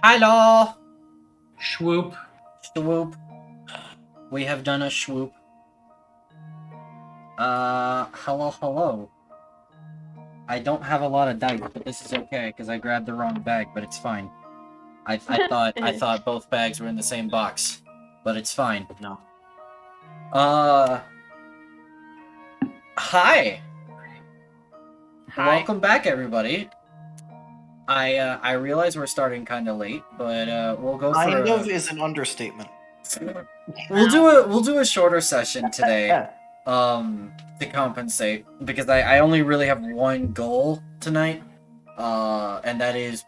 Hello! Swoop. Swoop. We have done a swoop. Hello. I don't have a lot of dice, but this is okay, because I grabbed the wrong bag, but it's fine. I thought both bags were in the same box, but it's fine. No. Hi! Hi. Welcome back, everybody. I realize we're starting kind of late, but we'll go for Kind of is an understatement. We'll do a shorter session today, to compensate, because I only really have one goal tonight, and that is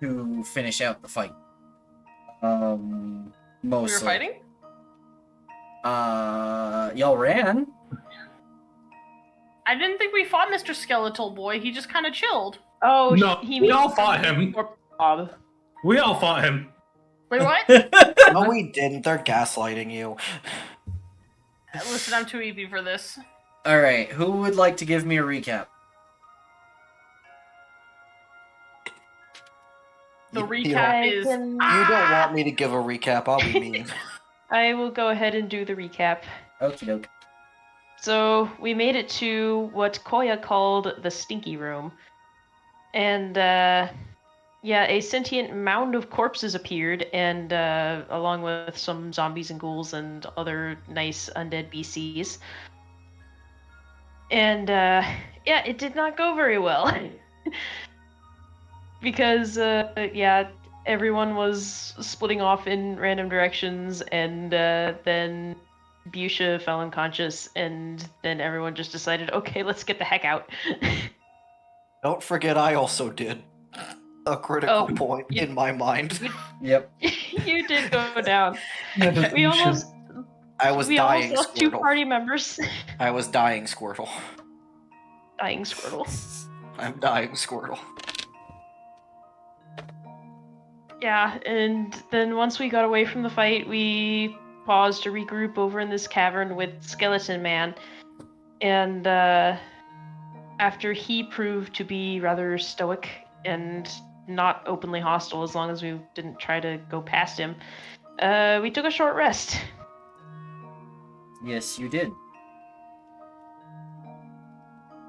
to finish out the fight. Mostly. We were fighting? Y'all ran? I didn't think we fought Mr. Skeletal Boy. He just kind of chilled. Oh, No, he we all fought him. Or Bob. We all fought him. Wait, what? No, we didn't. They're gaslighting you. Listen, I'm too easy for this. Alright, who would like to give me a recap? The You recap is... You don't want me to give a recap, I'll be mean. I will go ahead and do the recap. Okie doke. So, we made it to what Koya called the Stinky Room. And, yeah, a sentient mound of corpses appeared, and, along with some zombies and ghouls and other nice undead BCs. And, yeah, it did not go very well. Because, yeah, everyone was splitting off in random directions, and, then Busha fell unconscious, and then everyone just decided, okay, let's get the heck out. Don't forget I also did. A critical point in my mind. Yep. You did go down. We almost I was dying lost two Squirtle. party members. I was dying Squirtle. Dying Squirtle. I'm dying Squirtle. Yeah, and then once we got away from the fight, we paused to regroup over in this cavern with Skeleton Man. And after he proved to be rather stoic and not openly hostile as long as we didn't try to go past him, we took a short rest. Yes, you did.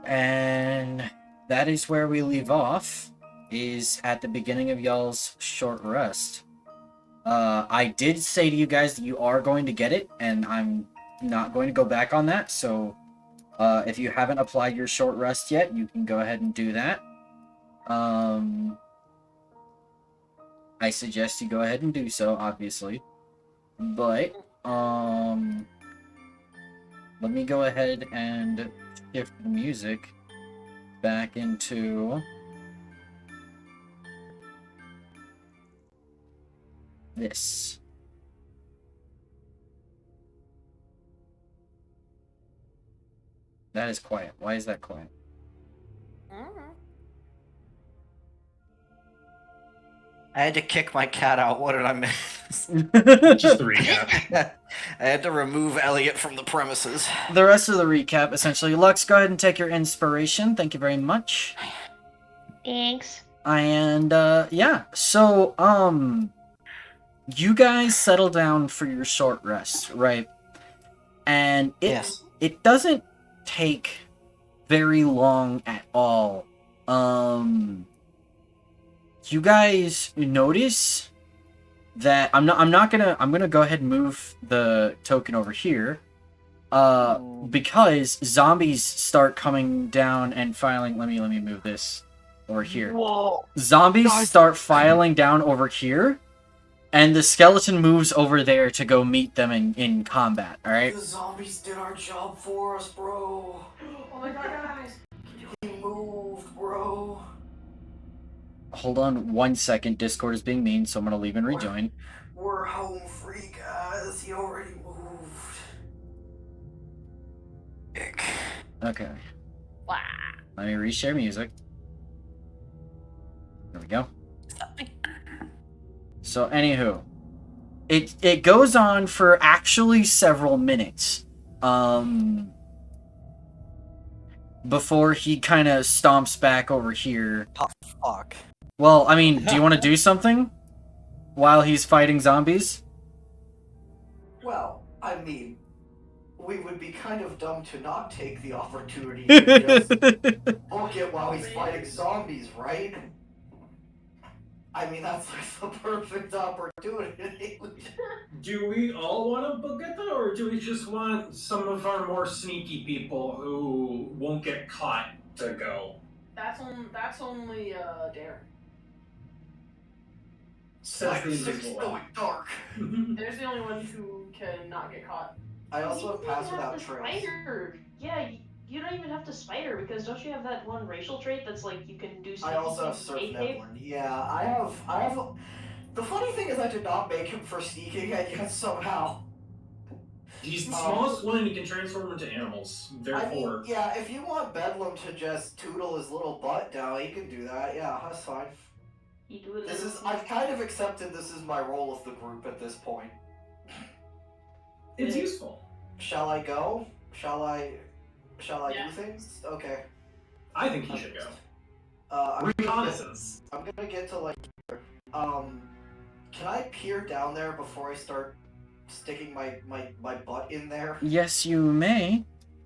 And that is where we leave off, is at the beginning of y'all's short rest. I did say to you guys that you are going to get it, and I'm not going to go back on that, so if you haven't applied your short rest yet, you can go ahead and do that. I suggest you go ahead and do so, obviously. But, let me go ahead and shift the music back into this. That is quiet. Why is that quiet? I had to kick my cat out. What did I miss? Just the recap. I had to remove Elliot from the premises. The rest of the recap, essentially. Lux, go ahead and take your inspiration. Thank you very much. Thanks. And, yeah. So, you guys settle down for your short rest, right? And it doesn't take very long at all. You guys notice that I'm gonna go ahead and move the token over here, because zombies start coming down and filing. Let me move this over here. Whoa! Zombies start filing down over here, and the skeleton moves over there to go meet them in combat. All right. The zombies did our job for us, bro. Oh my god, guys! We moved, bro. Hold on 1 second. Discord is being mean, so I'm gonna leave and rejoin. We're home free, guys. He already moved. Ick. Okay. Wow. Let me reshare music. There we go. So, anywho, it goes on for actually several minutes, before he kind of stomps back over here. Oh, fuck. Well, I mean, do you want to do something? while he's fighting zombies? Well, I mean, we would be kind of dumb to not take the opportunity to just book it while he's fighting zombies, right? I mean, that's like the perfect opportunity. Do we all want to book it though, or do we just want some of our more sneaky people who won't get caught to go? That's only Dare. Says the It's invisible so one. dark. There's the only one who can not get caught. I also You have don't pass even without have to trails. spider. Yeah, you don't even have to spider because don't you have that one racial trait that's like you can do I sneaky also have things Surf with cape? Neblin. Yeah, I have. The funny thing is, I did not make him for sneaking, and yet somehow. He's the smallest one and he can transform into animals. I Therefore, mean, yeah, if you want Bedlam to just tootle his little butt down, he can do that. Yeah, that's fine. You do it. This as is. I've kind of accepted this is my role of the group at this point. it's useful. Shall I go? Shall I Yeah. do things? Okay. I think he should go. Reconnaissance. Reconnaissance. I'm gonna get to like. Can I peer down there before I start sticking my butt in there? Yes, you may.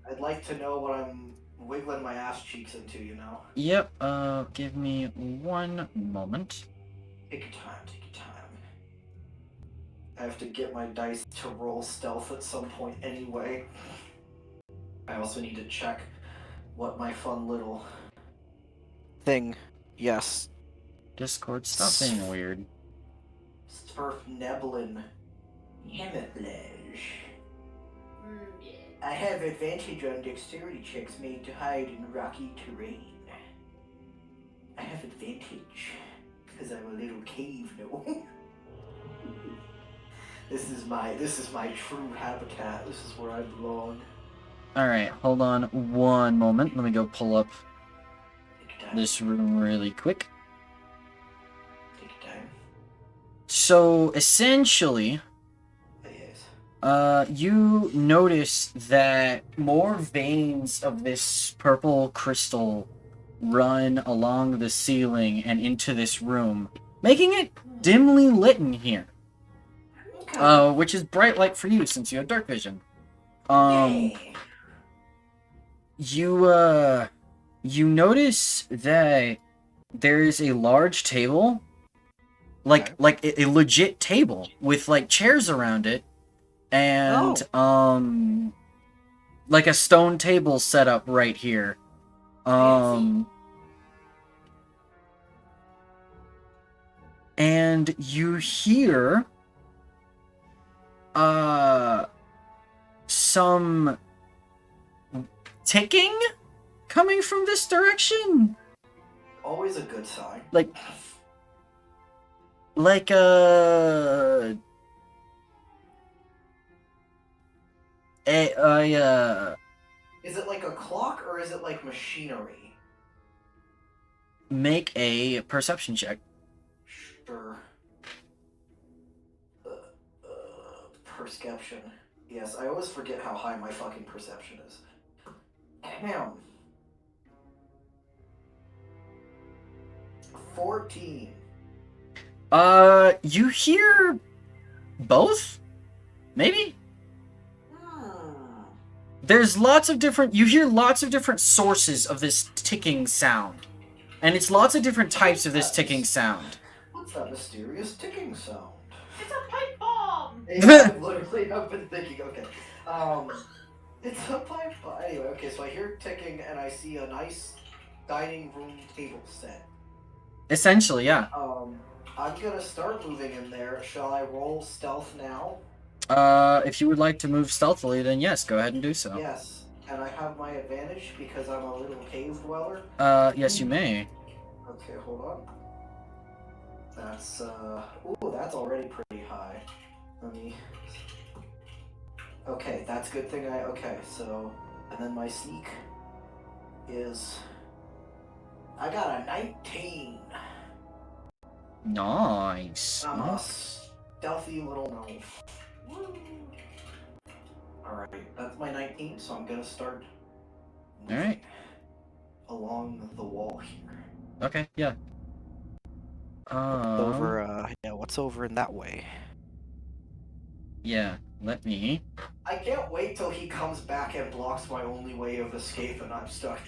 I'd like to know what I'm wiggling my ass cheeks into, you know? Yep, give me one moment. Take your time, take your time. I have to get my dice to roll stealth at some point anyway. I also need to check what my fun little thing. Yes. Discord, stop being weird. Surf Neblin. Camouflage. Yeah. I have advantage on dexterity checks made to hide in rocky terrain. I have advantage because I'm a little cave gnome. This is my true habitat. This is where I belong. Alright, hold on one moment. Let me go pull up Take your time. this room really quick. Take your time. So, essentially, Yes. you notice that more veins of this purple crystal run along the ceiling and into this room, making it dimly lit in here. Okay. Which is bright light for you since you have dark vision. Yay. You notice that there is a large table, like a legit table with like chairs around it, and like a stone table set up right here. And you hear some ticking coming from this direction. Always a good sign. Like a Is it like a clock or is it like machinery? make a perception check. Sure. Perception. Yes, I always forget how high my fucking perception is. Damn. 14. You hear both? Maybe? There's lots of different, you hear lots of different sources of this ticking sound. And it's lots of different types of this ticking sound. What's that mysterious ticking sound? It's a pipe bomb! Yeah, I've been thinking, okay. It's a pipe bomb. Anyway, okay, so I hear ticking and I see a nice dining room table set. Essentially, yeah. I'm gonna start moving in there. Shall I roll stealth now? If you would like to move stealthily, then yes, go ahead and do so. Yes, and I have my advantage because I'm a little cave dweller. Yes, you may. Okay, hold on. That's, ooh, that's already pretty high. Let me... Okay, that's good thing okay, so... And then my sneak is... I got a 19. Nice. I'm a stealthy little gnome. Alright, that's my 19, so I'm gonna start Alright. along the wall here. Okay, yeah. What's over in that way? Yeah, let me. I can't wait till he comes back and blocks my only way of escape and I'm stuck.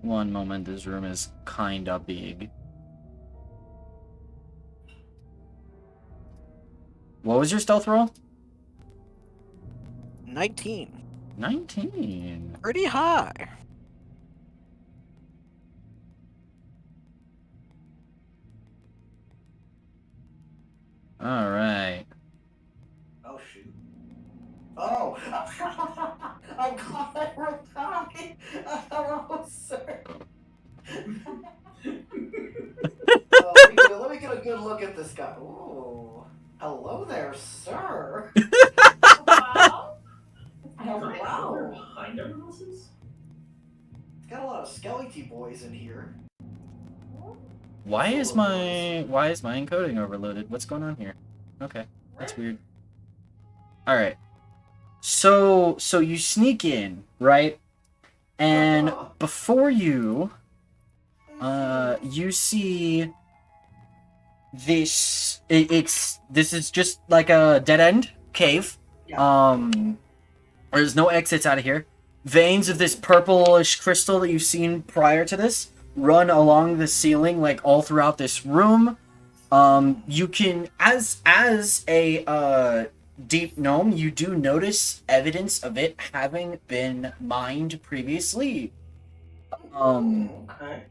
One moment, this room is kinda big. What was your stealth roll? 19. 19. Pretty high. Alright. Oh shoot. Oh! I'm glad I replied! Hello, sir! Let me get a good look at this guy. Ooh. Hello there, sir! Wow. Wow! Behind everyone else's? It's got a lot of skelety boys in here. Why is my encoding overloaded? What's going on here? Okay, that's weird. Alright. So you sneak in, right? And before you you see this this is just like a dead end cave. Yeah. There's no exits out of here. Veins of this purplish crystal that you've seen prior to this run along the ceiling, like all throughout this room. You can, as a deep gnome, you do notice evidence of it having been mined previously. Okay.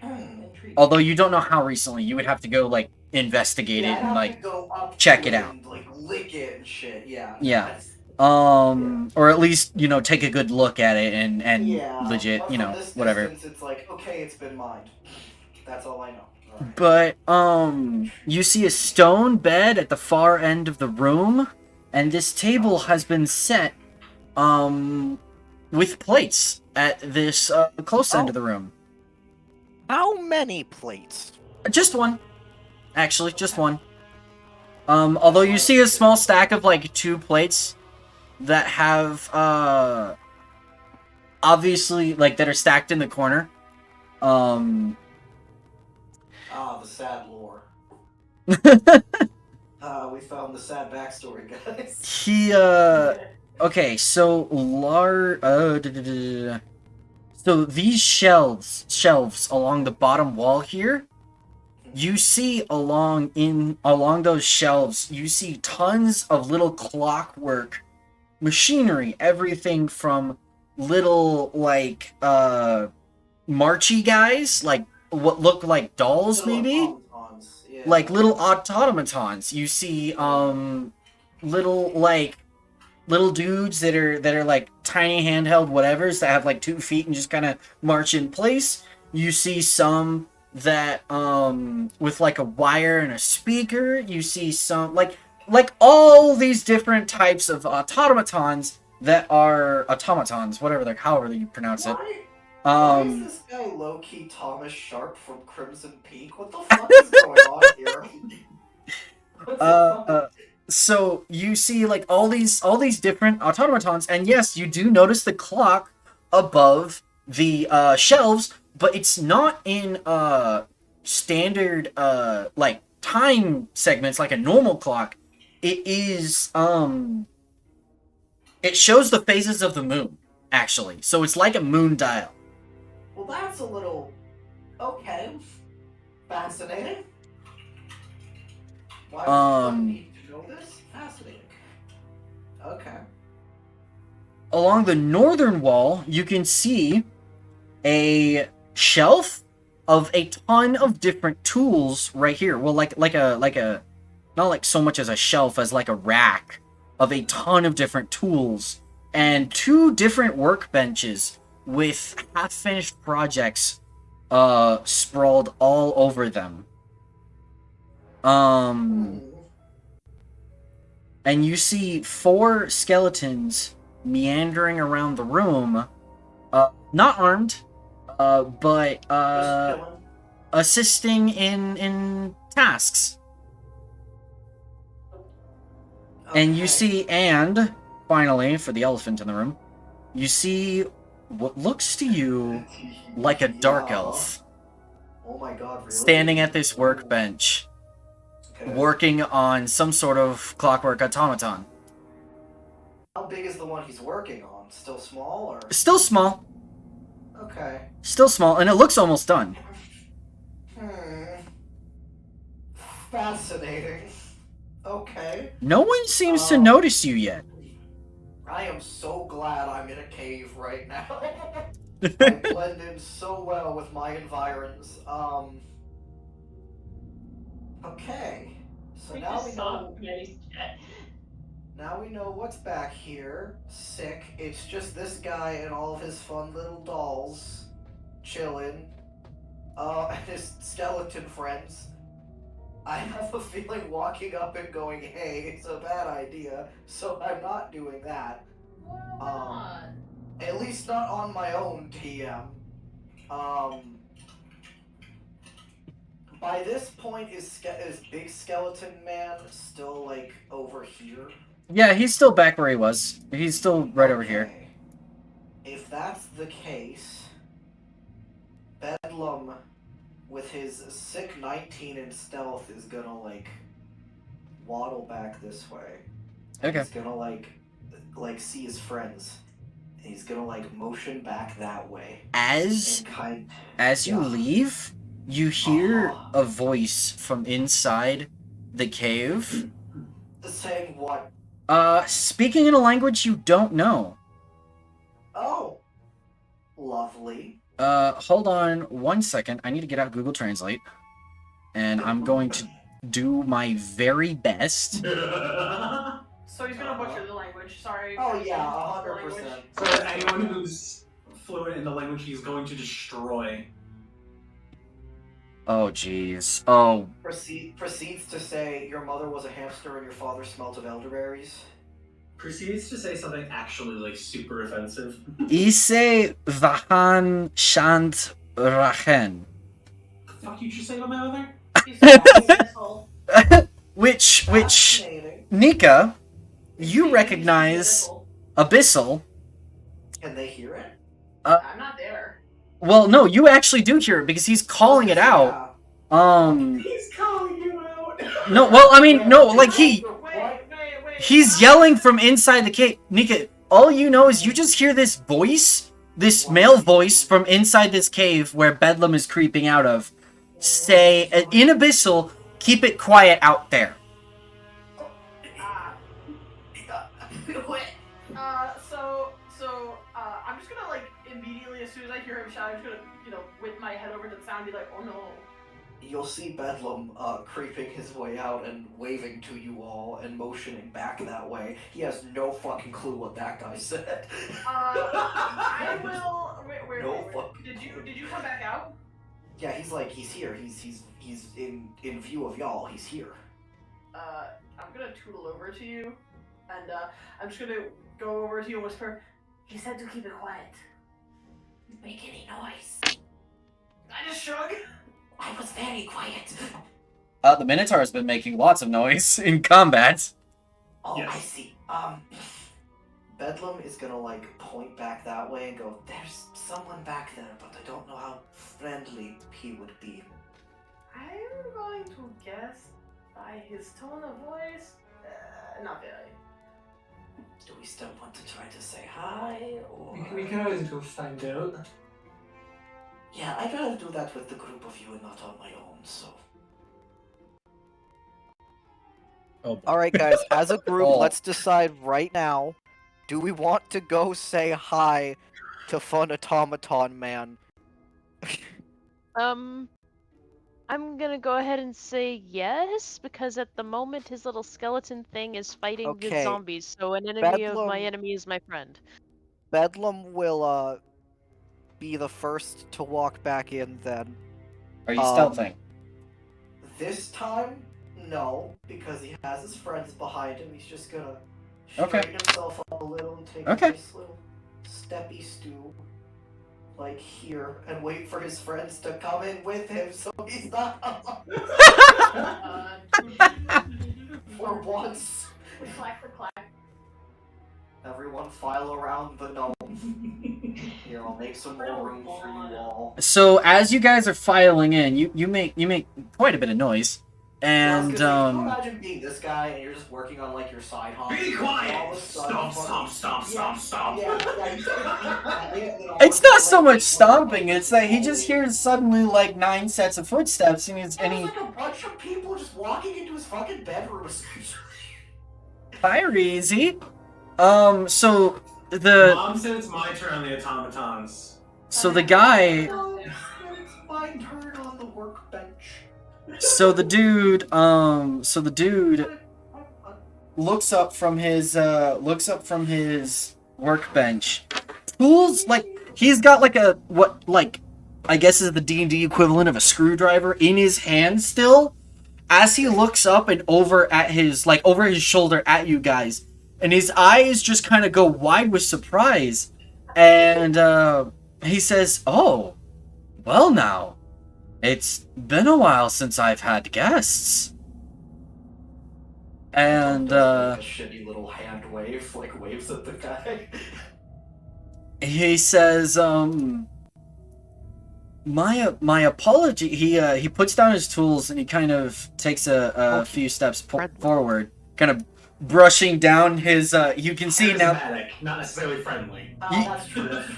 Intriguing. Although you don't know how recently, you would have to go like investigate Yeah, it I'd and have like to go up check to it out. and, like, lick it and shit, yeah. Yeah. Or at least, take a good look at it and Yeah, legit, but from this whatever. distance, it's like, okay, it's been mined. That's all I know. Alright. But you see a stone bed at the far end of the room, and this table has been set with plates at this close end of the room. How many plates? Just one. Actually, just one. Although you see a small stack of like 2 plates that have obviously like that are stacked in the corner. Ah, the sad lore. We found the sad backstory, guys. Okay, so so these shelves along the bottom wall here, you see along those shelves, you see tons of little clockwork machinery, everything from little like marchy guys, like what look like dolls Little maybe, automatons, yeah. like little automatons. You see little dudes that are like tiny handheld whatevers that have like 2 feet and just kind of march in place. You see some that with like a wire and a speaker. You see some like all these different types of automatons that are automatons, however you pronounce it. Why is this guy low-key Thomas Sharp from Crimson Peak? What the fuck is going on here? What the fuck? So you see like all these different automatons, and yes, you do notice the clock above the shelves, but it's not in standard like time segments like a normal clock. It is it shows the phases of the moon, actually. So it's like a moon dial. Well, that's a little... okay. Fascinating. Why would one need to know this? Fascinating. Okay. Along the northern wall, you can see a shelf of a ton of different tools right here. Well, like a not like so much as a shelf as like a rack of a ton of different tools and 2 different workbenches with half-finished projects sprawled all over them. And you see 4 skeletons meandering around the room, not armed, But Just chilling. assisting in tasks. And you Okay. see, and finally, for the elephant in the room, you see what looks to you like a dark Yeah. elf Oh my god, really? standing at this Ooh. workbench, Okay. working on some sort of clockwork automaton. How big is the one he's working on? Still small or? Still small, Okay. and it looks almost done. Fascinating. Okay. No one seems to notice you yet. I am so glad I'm in a cave right now. I blend in so well with my environs. Okay. So now we know. Now we know what's back here. Sick. It's just this guy and all of his fun little dolls, chilling. And his skeleton friends. I have a feeling walking up and going, "Hey, it's a bad idea," so I'm not doing that. At least not on my own, TM. By this point, is Big Skeleton Man still, like, over here? Yeah, he's still back where he was. He's still right over here. Okay. If that's the case, Bedlam, with his sick 19 in stealth, is gonna, like, waddle back this way. And Okay. he's gonna, like see his friends. And he's gonna, like, motion back that way. As And you yeah. leave, you hear Uh-huh. a voice from inside the cave. Saying what? Speaking in a language you don't know. Oh. Lovely. Hold on 1 second. I need to get out Google Translate. And I'm going to do my very best. So he's gonna butcher the language. Sorry. Oh for yeah, the language. 100%. For anyone who's fluent in the language, he's going to destroy. Oh, jeez. Oh. Proceeds to say, your mother was a hamster and your father smelt of elderberries. Proceeds to say something actually, like, super offensive. Ise vahan shant rachen. The fuck you just say about my mother? He's a fucking asshole. Which, Fascinating. Nika, He's you a recognize asshole. Abyssal. Can they hear it? I'm not there. Well, no, you actually do hear it because he's calling it out. He's calling you out. No, well, I mean, no, like Wait. he's yelling from inside the cave. Nika, all you know is you just hear this voice, this male voice from inside this cave where Bedlam is creeping out of, say, in Abyssal, keep it quiet out there. I'm just gonna, like, immediately, as soon as I hear him shout, I'm just gonna, whip my head over to the sound and be like, oh no. You'll see Bedlam creeping his way out and waving to you all and motioning back that way. He has no fucking clue what that guy said. I will. Wait. Did you come back out? Yeah, he's here. He's in view of y'all. He's here. I'm gonna tootle over to you, and I'm just gonna go over to you and whisper. He said to keep it quiet. Make any noise. I just shrug. I was very quiet. The Minotaur has been making lots of noise in combat. Oh, Yes. I see. Bedlam is gonna, like, point back that way and go, "There's someone back there, but I don't know how friendly he would be." I'm going to guess by his tone of voice, not very. Do we still want to try to say hi, or... We can always go find out. Yeah, I'd rather do that with the group of you and not on my own, so... Oh, Alright, guys, as a group, Oh. let's decide right now. Do we want to go say hi to Fun Automaton Man? I'm gonna go ahead and say yes, because at the moment his little skeleton thing is fighting the Okay. zombies, so an enemy of my Bedlam- enemy is my friend. Bedlam will, be the first to walk back in then. Are you stealthing? This time, no, because he has his friends behind him. He's just gonna Okay. straighten himself up a little and take Okay. a nice little steppy stew. like here and wait for his friends to come in with him so he's not alone for once. Clack, clack, clack. Everyone file around the gnome. Here, I'll make some more room for you all. So as you guys are filing in, you make quite a bit of noise, and Can you imagine being this guy and you're just working on like your side hobby? Be All quiet! of a sudden, Stomp. it's not so much stomping; it's that he just hears suddenly like 9 sets of footsteps, and There's like a bunch of people just walking into his fucking bedroom. fire easy. So the Mom said it's my turn on the automatons. guy. No, it's my turn on the workbench. So the dude looks up from his workbench. Tools, like he's got like a what like I guess is the D&D equivalent of a screwdriver in his hand still, as he looks up and over his shoulder at you guys, and his eyes just kind of go wide with surprise, and he says, "Oh, well now. It's been a while since I've had guests." And Like a shitty little hand wave, like waves at the guy. he says, my apology. He puts down his tools and he kind of takes a few steps forward, kind of brushing down his you can see now. Charismatic, not necessarily friendly. That's true. That's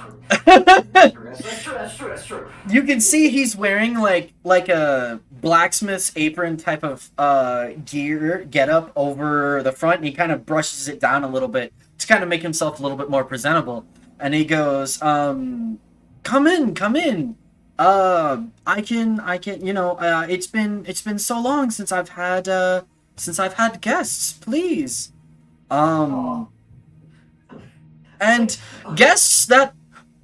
true. You can see he's wearing like a blacksmith's apron type of get up over the front, and he kind of brushes it down a little bit to kind of make himself a little bit more presentable. And he goes, come in. I can, it's been so long since I've had guests, please. And guests that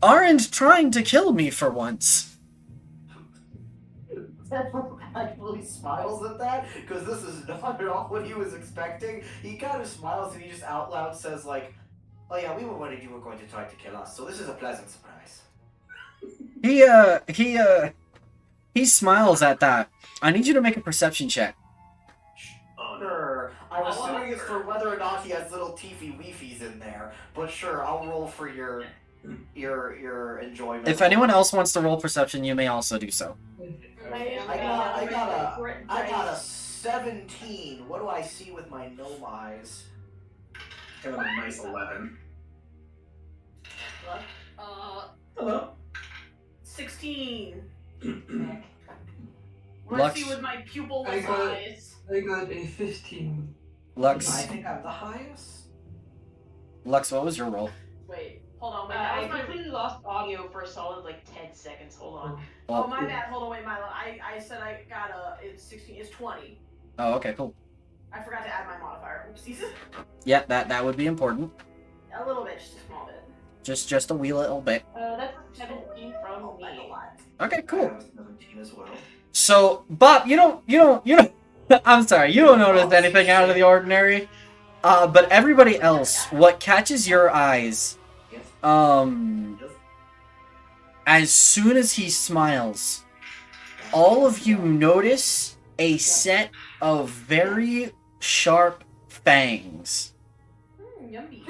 aren't trying to kill me for once. Actually smiles at that, because this is not at all what he was expecting. He kind of smiles and he just out loud says like, "Oh yeah, we were worried you were going to try to kill us, so this is a pleasant surprise." He smiles at that. I need you to make a perception check. Sure. I'm assuming it's for whether or not he has little teefy weefies in there, but sure, I'll roll for your enjoyment. If anyone else wants to roll perception, you may also do so. I got a 17. What do I see with my gnome eyes? I got a nice 11. Uh, 16. What Lux. I see with my pupil I got- eyes. I got a 15. I Lux, think I'm the highest. what was your roll? Wait, hold on. Wait, I that was my. completely lost audio for a solid like 10 seconds. Hold on. Oh, my bad. Hold on, wait, Milo. I said I got it's 16. It's 20. Oh, okay, cool. I forgot to add my modifier. Oopsies. Yeah, that would be important. A little bit, just a small bit. Just a wee little bit. That's 17 from Oh, that's a me. lot. Okay, I cool. have 17 as well. So, Bob, you don't. I'm sorry, you don't notice anything out of the ordinary. But everybody else, what catches your eyes, Yes. as soon as he smiles, all of you notice a set of very sharp fangs. Yummy.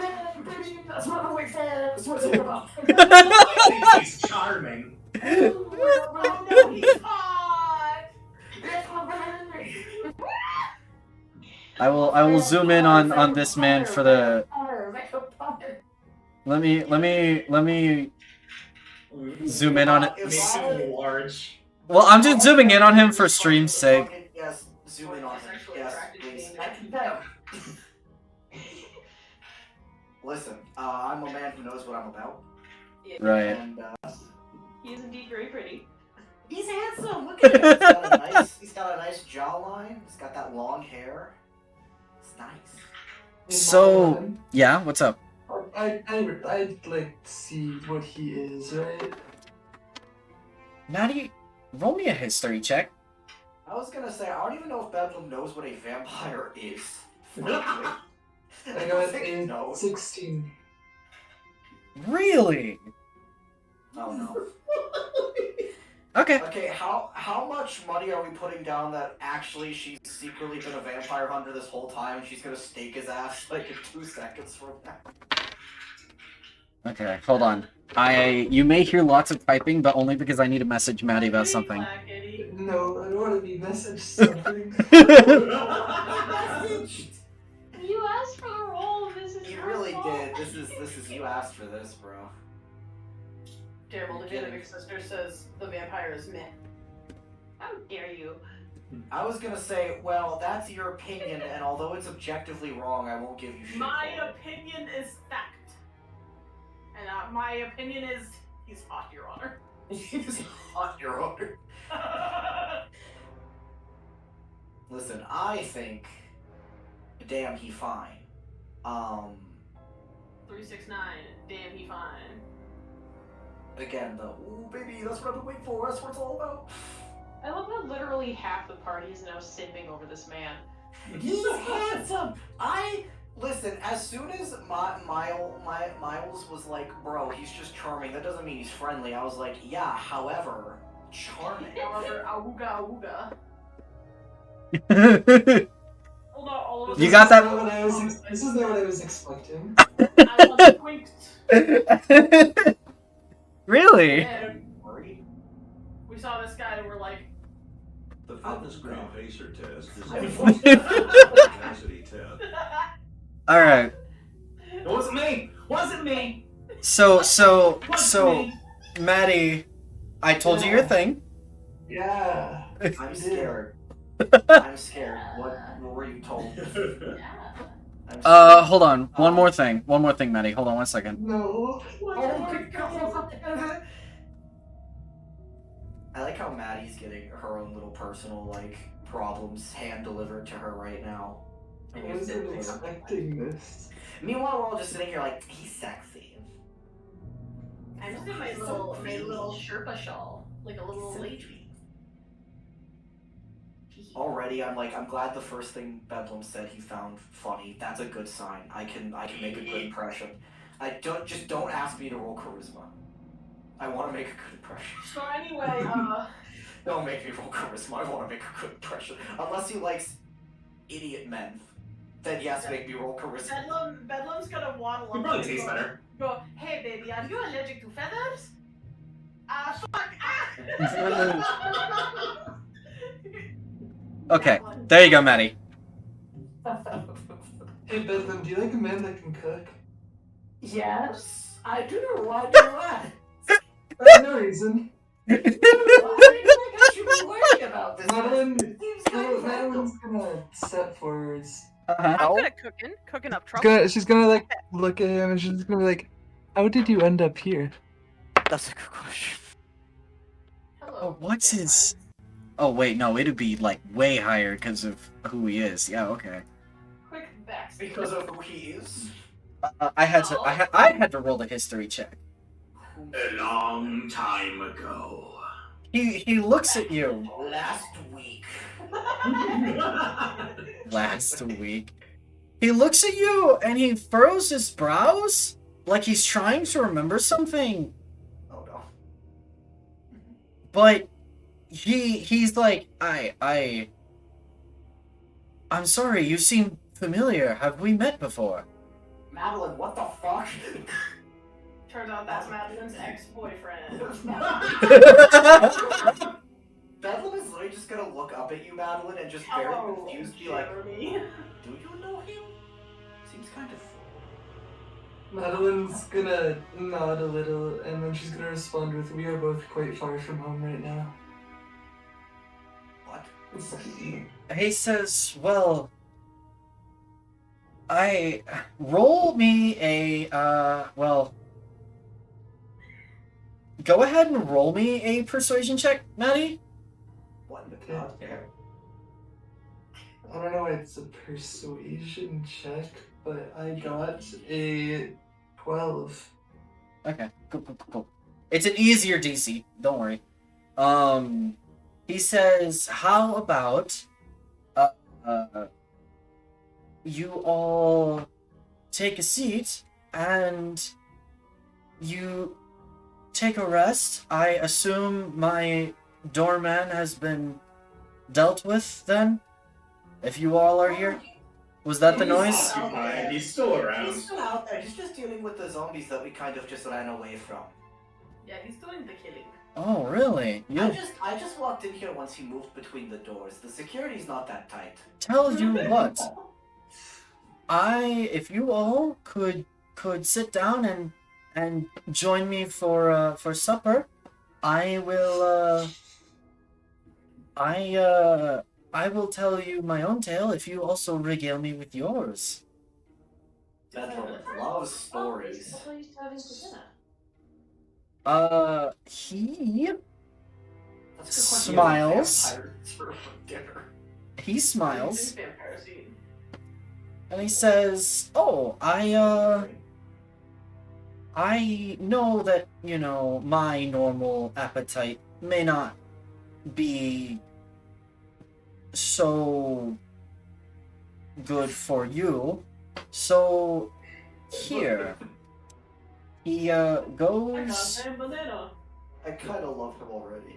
That's what I'm waiting for. That's what it's about. I think he's charming. He's hot. I will zoom in on this man for the. Let me zoom in on it. Makes him large. Well, I'm just zooming in on him for stream's sake. Yes, zoom in on him. Sexually Yes, attracted to please. me. Listen, I'm a man who knows what I'm about. Right. And He is indeed very pretty. he's handsome. Look at him. He's got a nice jawline. He's got that long hair. It's nice. So, yeah, what's up? I'd like to see what he is, right? Natty, roll me a history check. I was gonna say, I don't even know if Bedlam knows what a vampire is. I got a 16. Really? Oh no. Okay. Okay, how much money are we putting down that actually she's secretly been a vampire hunter this whole time and she's gonna stake his ass like in 2 seconds from now? Okay, hold on. You may hear lots of typing, but only because I need to message Maddie about something. Clackety. No, I don't want to be messaged something. Messaged! You asked for the role. This is You your really fault. did. This is you asked for this, bro. Terrible. The You're Big Sister says the vampire is meh. How dare you? I was gonna say, well, that's your opinion, and although it's objectively wrong, I won't give you shit. My for it. opinion is fact. And my opinion is he's hot, Your Honor. He's hot, Your Honor. Listen, I think, damn, he fine. 369. Damn, he fine. Again, the ooh baby, that's what I've been waiting for. That's what it's all about. I love that literally half the party is now simping over this man. He's handsome. Listen. As soon as Miles was like, bro, he's just charming. That doesn't mean he's friendly. I was like, yeah. However, charming. However, awooga awooga. Hold on, all of us. You got that? This is not what I was expecting. I was winked. Really? And we saw this guy and we're like, The fitness grade pacer test is I'm a fucking- capacity test. All right. It wasn't me. Wasn't me. So, Wasn't me. Maddie, I told you your thing. Yeah. I'm scared. I'm scared. What were you told? I'm scared. Hold on. One more thing, Maddie. Hold on 1 second. No. Oh my god. I like how Maddie's getting her own little personal like problems hand delivered to her right now. I wasn't expecting this. Meanwhile, we're all just sitting here like, he's sexy. I'm just in my little Sherpa shawl, like a little lady. Already, I'm glad the first thing Bedlam said he found funny. That's a good sign. I can make a good impression. Don't ask me to roll charisma. I want to make a good impression. So anyway, Don't make me roll charisma. I want to make a good impression. Unless he likes idiot men, then yes, make me roll charisma. Bedlam's gonna waddle up. It probably and tastes go- better. Go, hey baby, are you allergic to feathers? Fuck! Okay, there you go, Maddie. Hey Bedlam, do you like a man that can cook? Yes, I do. Why do that? No reason. I think I should be worried about this. Madeline, It seems kind of random. Madeline's gonna step forwards. Uh-huh. No? I'm good at cooking up trouble. She's gonna like look at him and she's gonna be like, "How did you end up here?" That's a good question. Hello. Oh, what's his? Oh wait, no, it'd be like way higher because of who he is. Yeah, okay. Quick backstory. Because of who he is. I had to roll the history check. A long time ago. He looks at you Last week. last week. He looks at you and he furrows his brows like he's trying to remember something, Oh no. but he's like, I'm sorry, you seem familiar. Have we met before? Madeline, what the fuck? Turns out that's Madeline's ex-boyfriend. Bedlam is literally just gonna look up at you, Madeline, and just very Hello, confused be like, Jeremy. do you know him? Seems kind of... Madeline's gonna nod a little and then she's gonna respond with, "We are both quite far from home right now." What? He says, well, roll me a, go ahead and roll me a persuasion check, Maddie. What the Okay. god damn? I don't know why it's a persuasion check, but I got a 12. Okay, cool. It's an easier DC, don't worry. He says, how about, you all take a seat, and you take a rest. I assume my doorman has been dealt with then? If you all are here? Was that the He's noise? occupied. He's still around. He's still out there. He's just dealing with the zombies that we kind of just ran away from. Yeah, he's doing the killing. Oh, really? I just walked in here once he moved between the doors. The security's not that tight. Tell you what. If you all could sit down and join me for supper, I will I will tell you my own tale if you also regale me with yours. Bedlam loves stories. He That's a good question. smiles. Vampires for dinner. He smiles He's vampire seed. and he says, "Oh, I know that, you know, my normal appetite may not be so good for you. So here." He goes. I kind of love him already.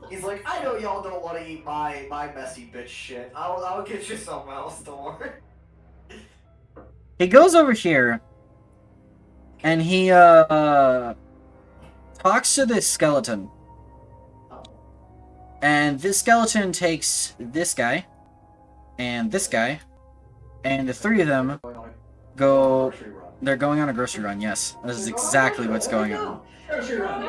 He's like, I know y'all don't want to eat my messy bitch shit. I'll get you something else, don't worry. He goes over here and he talks to this skeleton. And this skeleton takes this guy and this guy, and the three of them go. They're going on a grocery run, yes. This is exactly what's going on. Grocery run.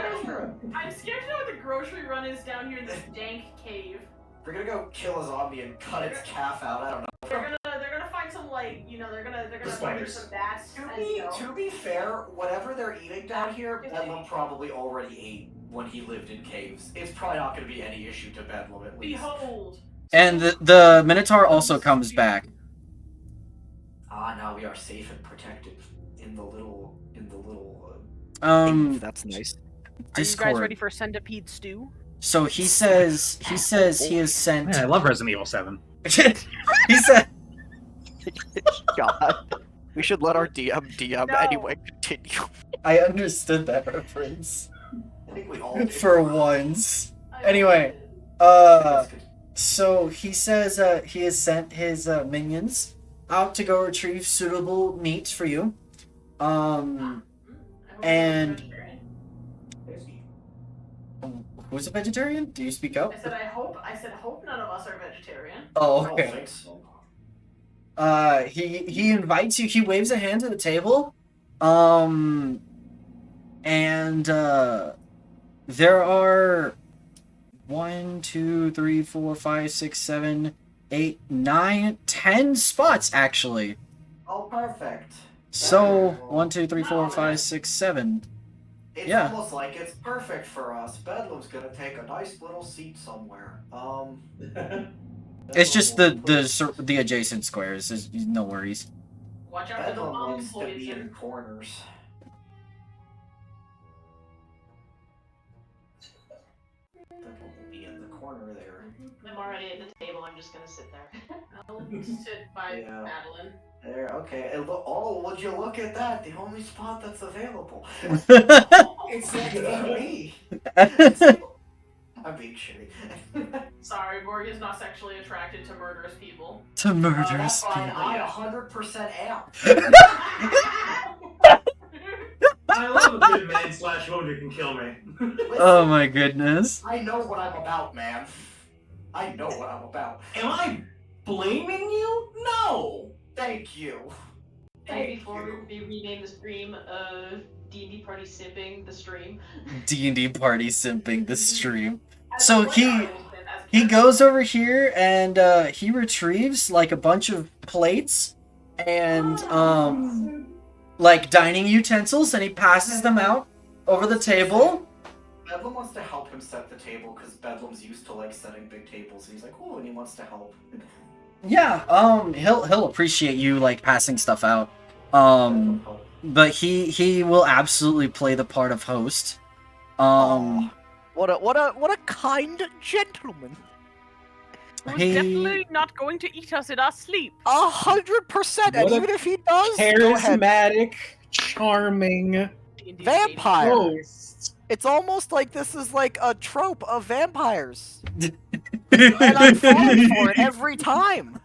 I'm scared to know what the grocery run is down here in this dank cave. We're gonna go kill a zombie and cut its calf out. I don't know. They're gonna find some, like, you know, they're gonna murder spiders. some bats. To be fair, whatever they're eating down here, Bedlam probably already ate when he lived in caves. It's probably not gonna be any issue to Bedlam at least. Behold. And the Minotaur also comes back. Ah, now we are safe and protected in the little. That's nice. Are you guys Discord. ready for centipede stew? So he says he has sent. Man, I love Resident Evil 7. He said. God. We should let our DM No. anyway continue. I understood that reference. I think we all did. For once. Anyway, so he says he has sent his minions out to go retrieve suitable meat for you. And who's a vegetarian? Do you speak up? I said hope none of us are vegetarian. Oh, I don't okay. think so. He invites you. He waves a hand to the table. And there are 1, 2, 3, 4, 5, 6, 7, 8, 9, 10 spots actually. Oh, perfect. So 1, 2, 3, 4, 5, 6, 7. It's Yeah. almost like it's perfect for us. Bedlam's gonna take a nice little seat somewhere. It's just the adjacent squares. There's no worries. Watch out for the Bedlam bomb likes to be in poison. corners. Bedlam will be in the corner there. I'm already at the table. I'm just gonna sit there. I'll sit by Yeah. Madeline. There, okay. And oh, would you look at that? The only spot that's available. It's next to me. I'm being shitty. Sorry, Borg is not sexually attracted to murderous people. To murderous That's fine. people. I 100% am. I love a good man / woman who can kill me. Oh my goodness. I know what I'm about, man. I know what I'm about. Am I blaming you? No. Thank you. And before we rename the stream of D&D Party Sipping the stream. D&D party simping the stream. As So a player, he goes over here and he retrieves like a bunch of plates and like dining utensils, and he passes them out over the table. Bedlam wants to help him set the table because Bedlam's used to like setting big tables, and he's like, "Oh," and he wants to help. Yeah, he'll appreciate you like passing stuff out. But he will absolutely play the part of host. What a kind gentleman. Who's He- definitely not going to eat us in our sleep. 100%, and What a even if he does, go ahead. Charismatic, charming. Indeed, Vampire. Ghosts. It's almost like this is like a trope of vampires. And I'm falling for it every time.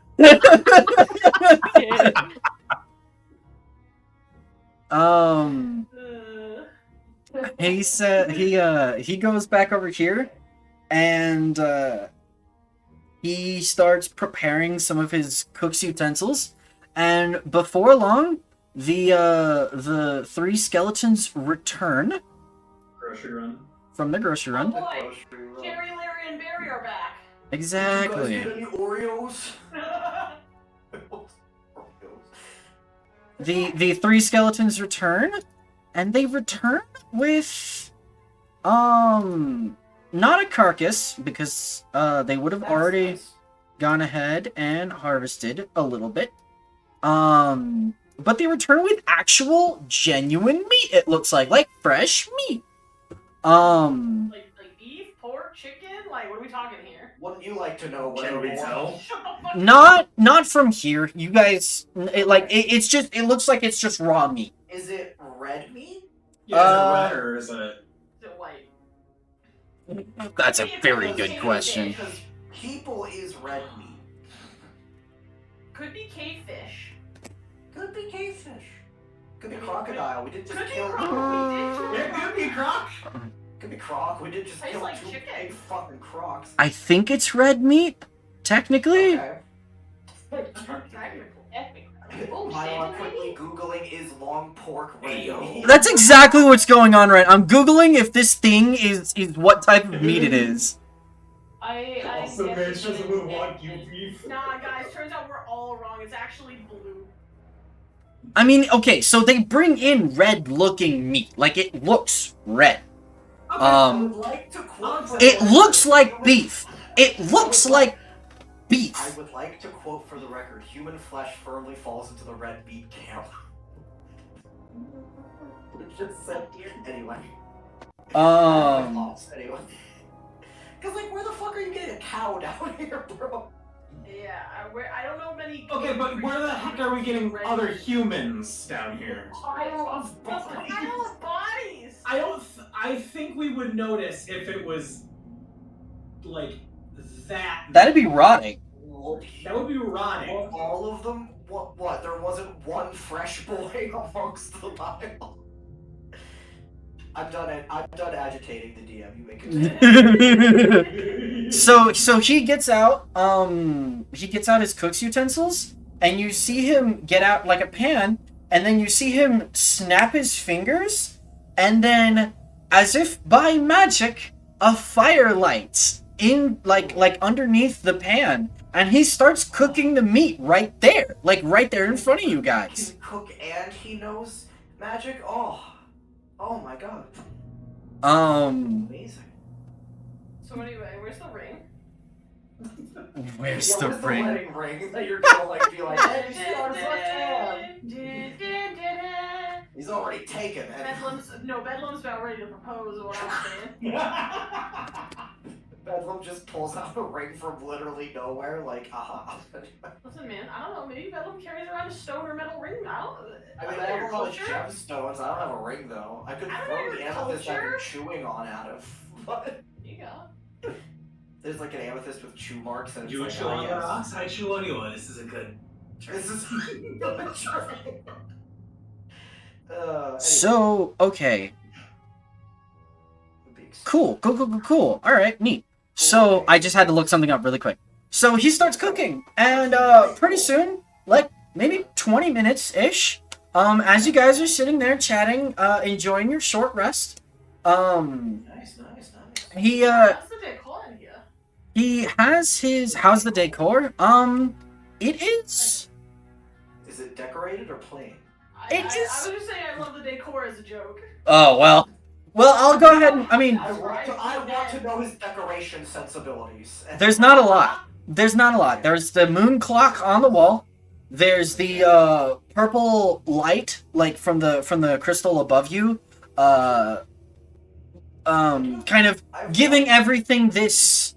Um, Uh, he said he goes back over here, and he starts preparing some of his cook's utensils, and before long, the three skeletons return Grocery run. from the grocery oh run. boy, Jerry, Larry, and Barry are back. Exactly. You guys get any Oreos? The three skeletons return, and they return with not a carcass, because they would have That's already nice. gone ahead and harvested a little bit. But they return with actual genuine meat, it looks like fresh meat. Like beef, pork, chicken? Like, what are we talking here? Wouldn't you like to know whether Can we more- tell? Shut the fuck Not from here. You guys, it looks like it's just raw meat. Is it red meat? Yeah, is it red or is it? Is it white? That's a Maybe it's very like good those question. cavefish. Because people is red meat. Could be cavefish. Could be cavefish. Could be crocodile. We did just Could be kill. croc. We did Yeah, could be croc. Could be croc. We did just Tastes kill like two chicken. big fucking crocs. I think it's red meat, technically. Okay. Oh, While I'm shit, quickly googling is long pork red Ayo. meat. That's exactly what's going on, right? I'm googling if this thing is what type of meat it is. I Also guess mentions it's it with an Wagyu egg. beef. Nah, guys, turns out we're all wrong. It's actually blue. I mean, okay, so they bring in red-looking meat, like it looks red. I would like to quote for It the looks record, like human- beef. It looks like beef. I would like to quote for the record: human flesh firmly falls into the red meat camp. Just said anyway. Anyway. Cause like, where the fuck are you getting a cow down here, bro? Yeah, I don't know many. Okay, but where the heck are we getting red other meat. humans down here? Pile of Pile of bodies. I don't. I think we would notice if it was like that. That'd be rotting. That would be rotting. All of them? What? There wasn't one fresh boy amongst the pile. I'm done agitating the DM. You make it. So he gets out his cook's utensils, and you see him get out like a pan, and then you see him snap his fingers, and then, as if by magic, a fire lights in like underneath the pan, and he starts cooking the meat right there in front of you He guys. can cook and he knows magic. Oh my god. Amazing. So anyway, where's the ring? Where's Yeah, the where's the ring? wedding ring that you're gonna like be like, hey, you see our first hand? He's already taken. Bedlam's about ready to propose. Is what I'm saying. Bedlam just pulls out a ring from literally nowhere, like, aha. Listen, man, I don't know. Maybe Bedlam carries around a stone or metal ring. I I don't have your a lot of culture. gemstones. I don't have a ring though. I could I don't throw know the your amethyst I've been culture. chewing on out of. But You go. there's like an amethyst with chew marks, and it's You like, chew on the yes. rocks, I chew on yours. This is a good. This is anyway. So, okay. Cool. Cool. Alright, neat. So, I just had to look something up really quick. So, he starts cooking, and pretty soon, like, maybe 20 minutes-ish, as you guys are sitting there chatting, enjoying your short rest, Nice. he What's the decor in here? he has his, how's the decor? It is, Is it decorated or plain? I It was is- just saying I love the decor as a joke. oh, well, I'll go ahead and, I mean, I want to know his decoration sensibilities. there's not a lot. There's the moon clock on the wall. There's the purple light, like from the crystal above you, kind of giving everything this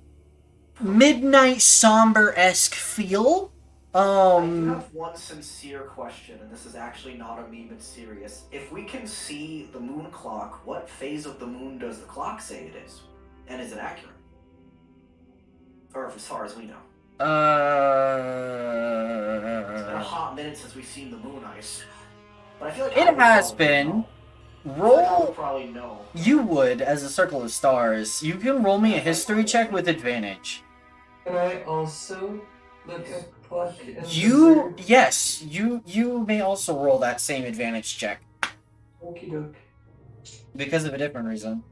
midnight somber-esque feel. I do have one sincere question, and this is actually not a meme, it's serious. If we can see the moon clock, what phase of the moon does the clock say it is? And is it accurate? Or as far as we know. It's been a hot minute since we've seen the moon ice. But I feel like It has been. I feel like I Roll. would probably know. You would, as a circle of stars. You can roll me a history check with advantage. Can I also look at clock and Yes, you may also roll that same advantage check. Okie doke. Because of a different reason.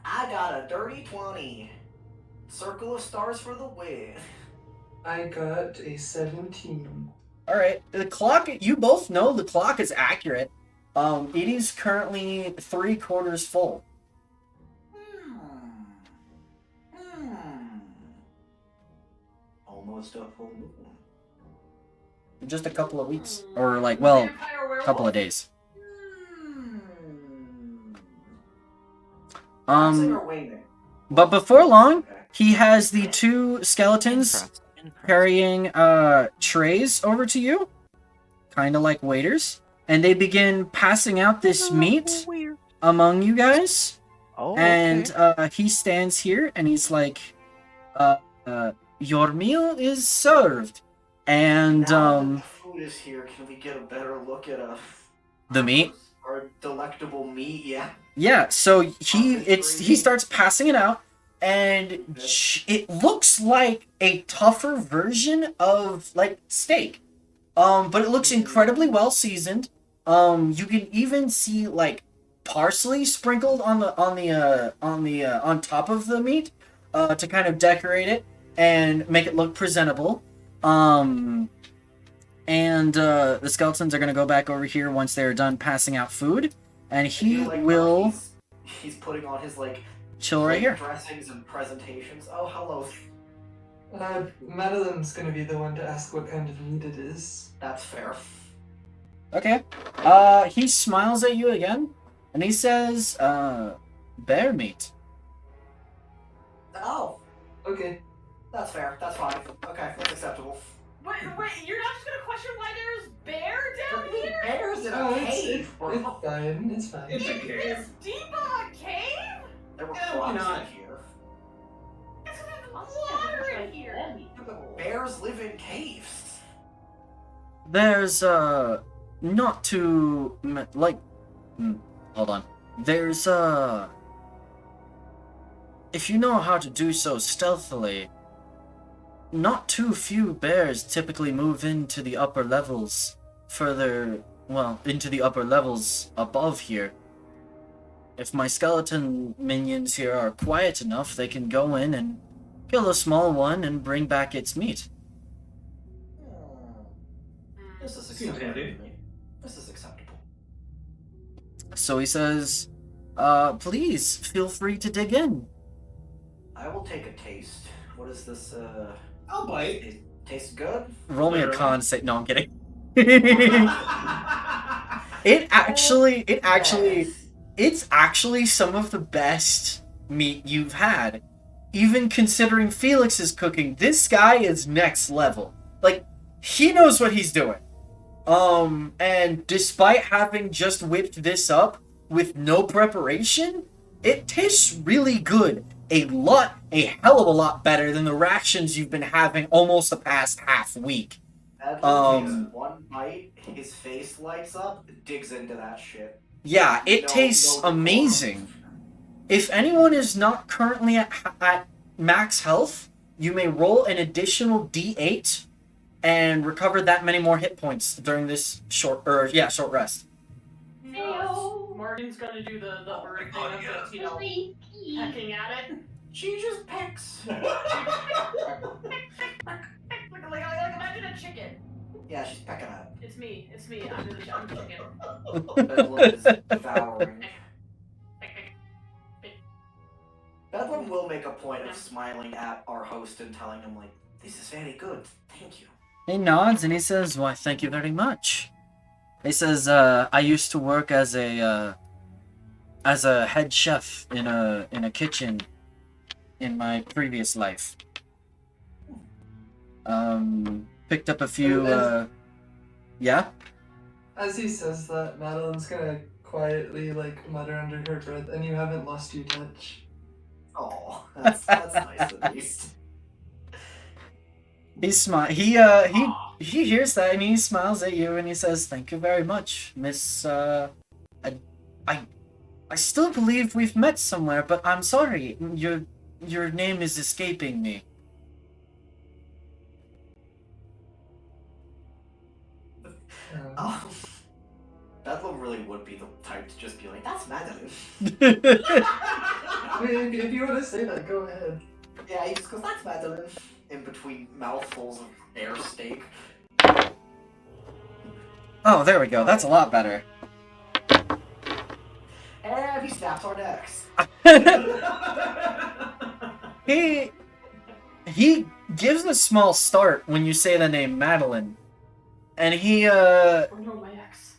I got a dirty 20. Circle of stars for the win. I got a 17. Alright, the clock, you both know the clock is accurate. It is currently 3/4 full. Almost a full moon. Just a couple of weeks. Or like, well, a couple of days. Waxing or waning? But before long, he has the two skeletons carrying trays over to you. Kind of like waiters. And they begin passing out this meat among you guys. Oh, And he stands here and he's like, your meal is served. And Now that the food is here, can we get a better look at the meat? our delectable meat? Yeah. Yeah, so he starts passing it out, and it looks like a tougher version of like steak. But it looks incredibly well seasoned. You can even see like parsley sprinkled on top of the meat, to kind of decorate it and make it look presentable. And the skeletons are gonna go back over here once they're done passing out food, and he will he's putting on his like chill right here. Dressings and presentations. Oh, hello. Madeline's gonna be the one to ask what kind of meat it is. That's fair. Okay. He smiles at you again, and he says, bear meat. Oh. Okay. That's fair. That's fine. Okay, that's acceptable. Wait, you're not just gonna question why there's bear down here? Bears in a Oh, cave, bro. it's fine. It's fine. It's a cave. This deep of a cave? There were Yeah, why crocs not? in here. It's water in here. But bears live in caves. There's, not too, like, hold on. There's, if you know how to do so stealthily, not too few bears typically move into the upper levels into the upper levels above here. If my skeleton minions here are quiet enough, they can go in and kill a small one and bring back its meat. This is Seems acceptable. handy. This is acceptable. So he says, please feel free to dig in. I will take a taste. What is this, I'll bite. It tastes good? Roll me a Literally. con save. No, I'm kidding. It's actually some of the best meat you've had. Even considering Felix's cooking, this guy is next level. Like, he knows what he's doing. And despite having just whipped this up with no preparation, it tastes really good. A hell of a lot better than the rations you've been having almost the past half week. Edwin takes one bite, his face lights up, digs into that shit. Yeah, it No- tastes no decorum. amazing. If anyone is not currently at max health, you may roll an additional D8 and recover that many more hit points during this short rest. Morgan's gonna do the bird thing God, of yeah. just, pecking at it. She just pecks. Like imagine a chicken. Yeah, she's pecking at It's me. I'm the chicken. it. Bedlam is devouring. Bedlam will make a point of smiling at our host and telling him, like, this is very good, thank you. He nods and he says, "Why, thank you very much." He says, "I used to work as a head chef in a kitchen in my previous life. picked up a few, yeah? As he says that, Madeline's gonna quietly, like, mutter under her breath, and you haven't lost your touch. Oh, that's nice at least. He hears that and he smiles at you and he says, "Thank you very much, Miss, I still believe we've met somewhere, but I'm sorry, your name is escaping me." Oh, Bedlam really would be the type to just be like, "That's Madeline." I mean, if you want to say that, go ahead. Yeah, he just goes, "That's Madeline," in between mouthfuls of air steak. Oh, there we go. That's a lot better. And he snaps our necks. He gives a small start when you say the name Madeline. And he Oh no, my ex.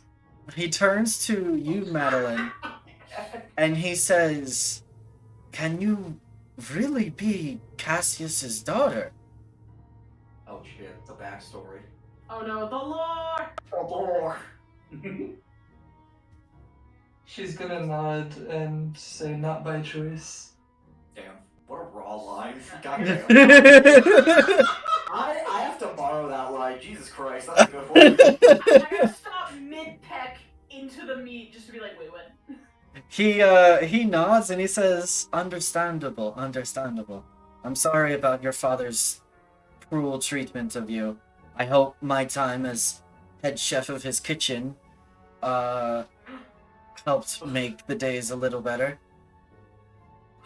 he turns to you, Madeline, and he says, "Can you really be Cassius's daughter?" Oh shit, the backstory. Oh no, the lore! Oh, lore. She's gonna nod and say, not by choice. Damn, what a raw line. Goddamn. I have to borrow that line. Jesus Christ, that's a good one. I'm gonna stop mid-peck into the meat just to be like, wait, what? He nods and he says, "Understandable, understandable. I'm sorry about your father's cruel treatment of you. I hope my time as head chef of his kitchen, helped make the days a little better."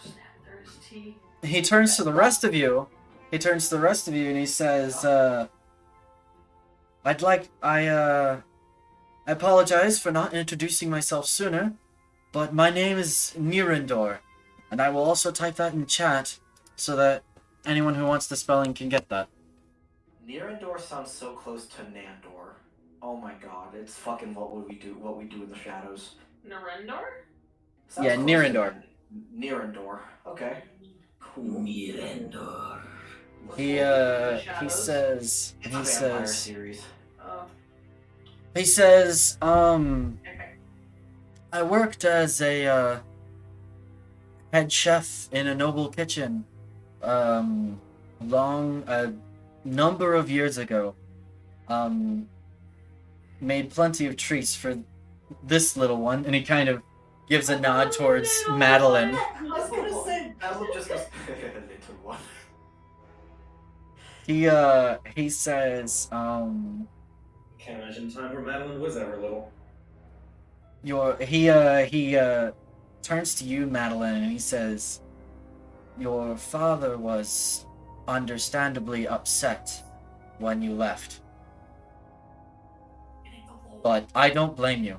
Snap, there is tea. He turns to the rest of you. He turns to the rest of you and he says, I apologize for not introducing myself sooner, but my name is Nirendor, and I will also type that in chat so that anyone who wants the spelling can get that. Nirendor sounds so close to Nandor. Oh my god, it's fucking what we do in the shadows. Narendor? Sounds Yeah, close Nirendor. to Nirendor. Okay. Cool. Mirendor. He says, Vampire series. Oh. he says, Okay. I worked as a, head chef in a noble kitchen, a number of years ago. Made plenty of treats for this little one, and he kind of gives a nod towards Madeline. I was gonna say, Bedlam just goes, little one. He says, Can't imagine a time where Madeline was ever little. he turns to you, Madeline, and he says, "Your father was understandably upset when you left, but I don't blame you."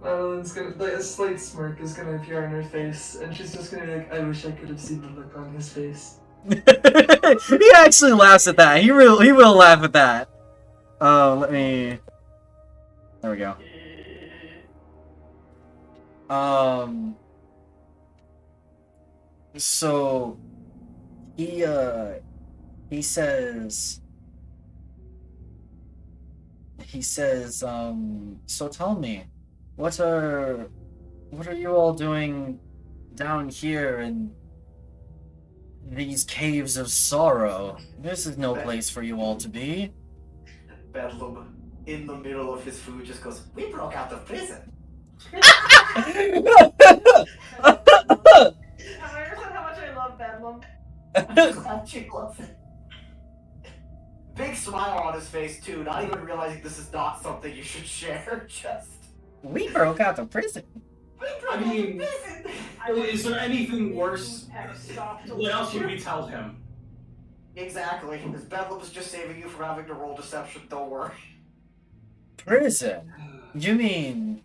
Madeline's gonna, like, a slight smirk is gonna appear on her face, and she's just gonna be like, I wish I could have seen the look on his face. He actually laughs at that. He will laugh at that. Oh, let me. There we go. So he says, so tell me, what are you all doing down here in these caves of sorrow? This is no place for you all to be. Bedlam, in the middle of his food, just goes, "We broke out of prison." Have I ever said how much I love Bedlam? I'm glad you love it. Big smile on his face too, not even realizing this is not something you should share. Just We broke out of prison. we broke I mean, out of prison. is there anything worse? Peck, stop to What else should we tell him? Exactly. This Bedlam was just saving you from having to roll deception. Don't worry. Prison? You mean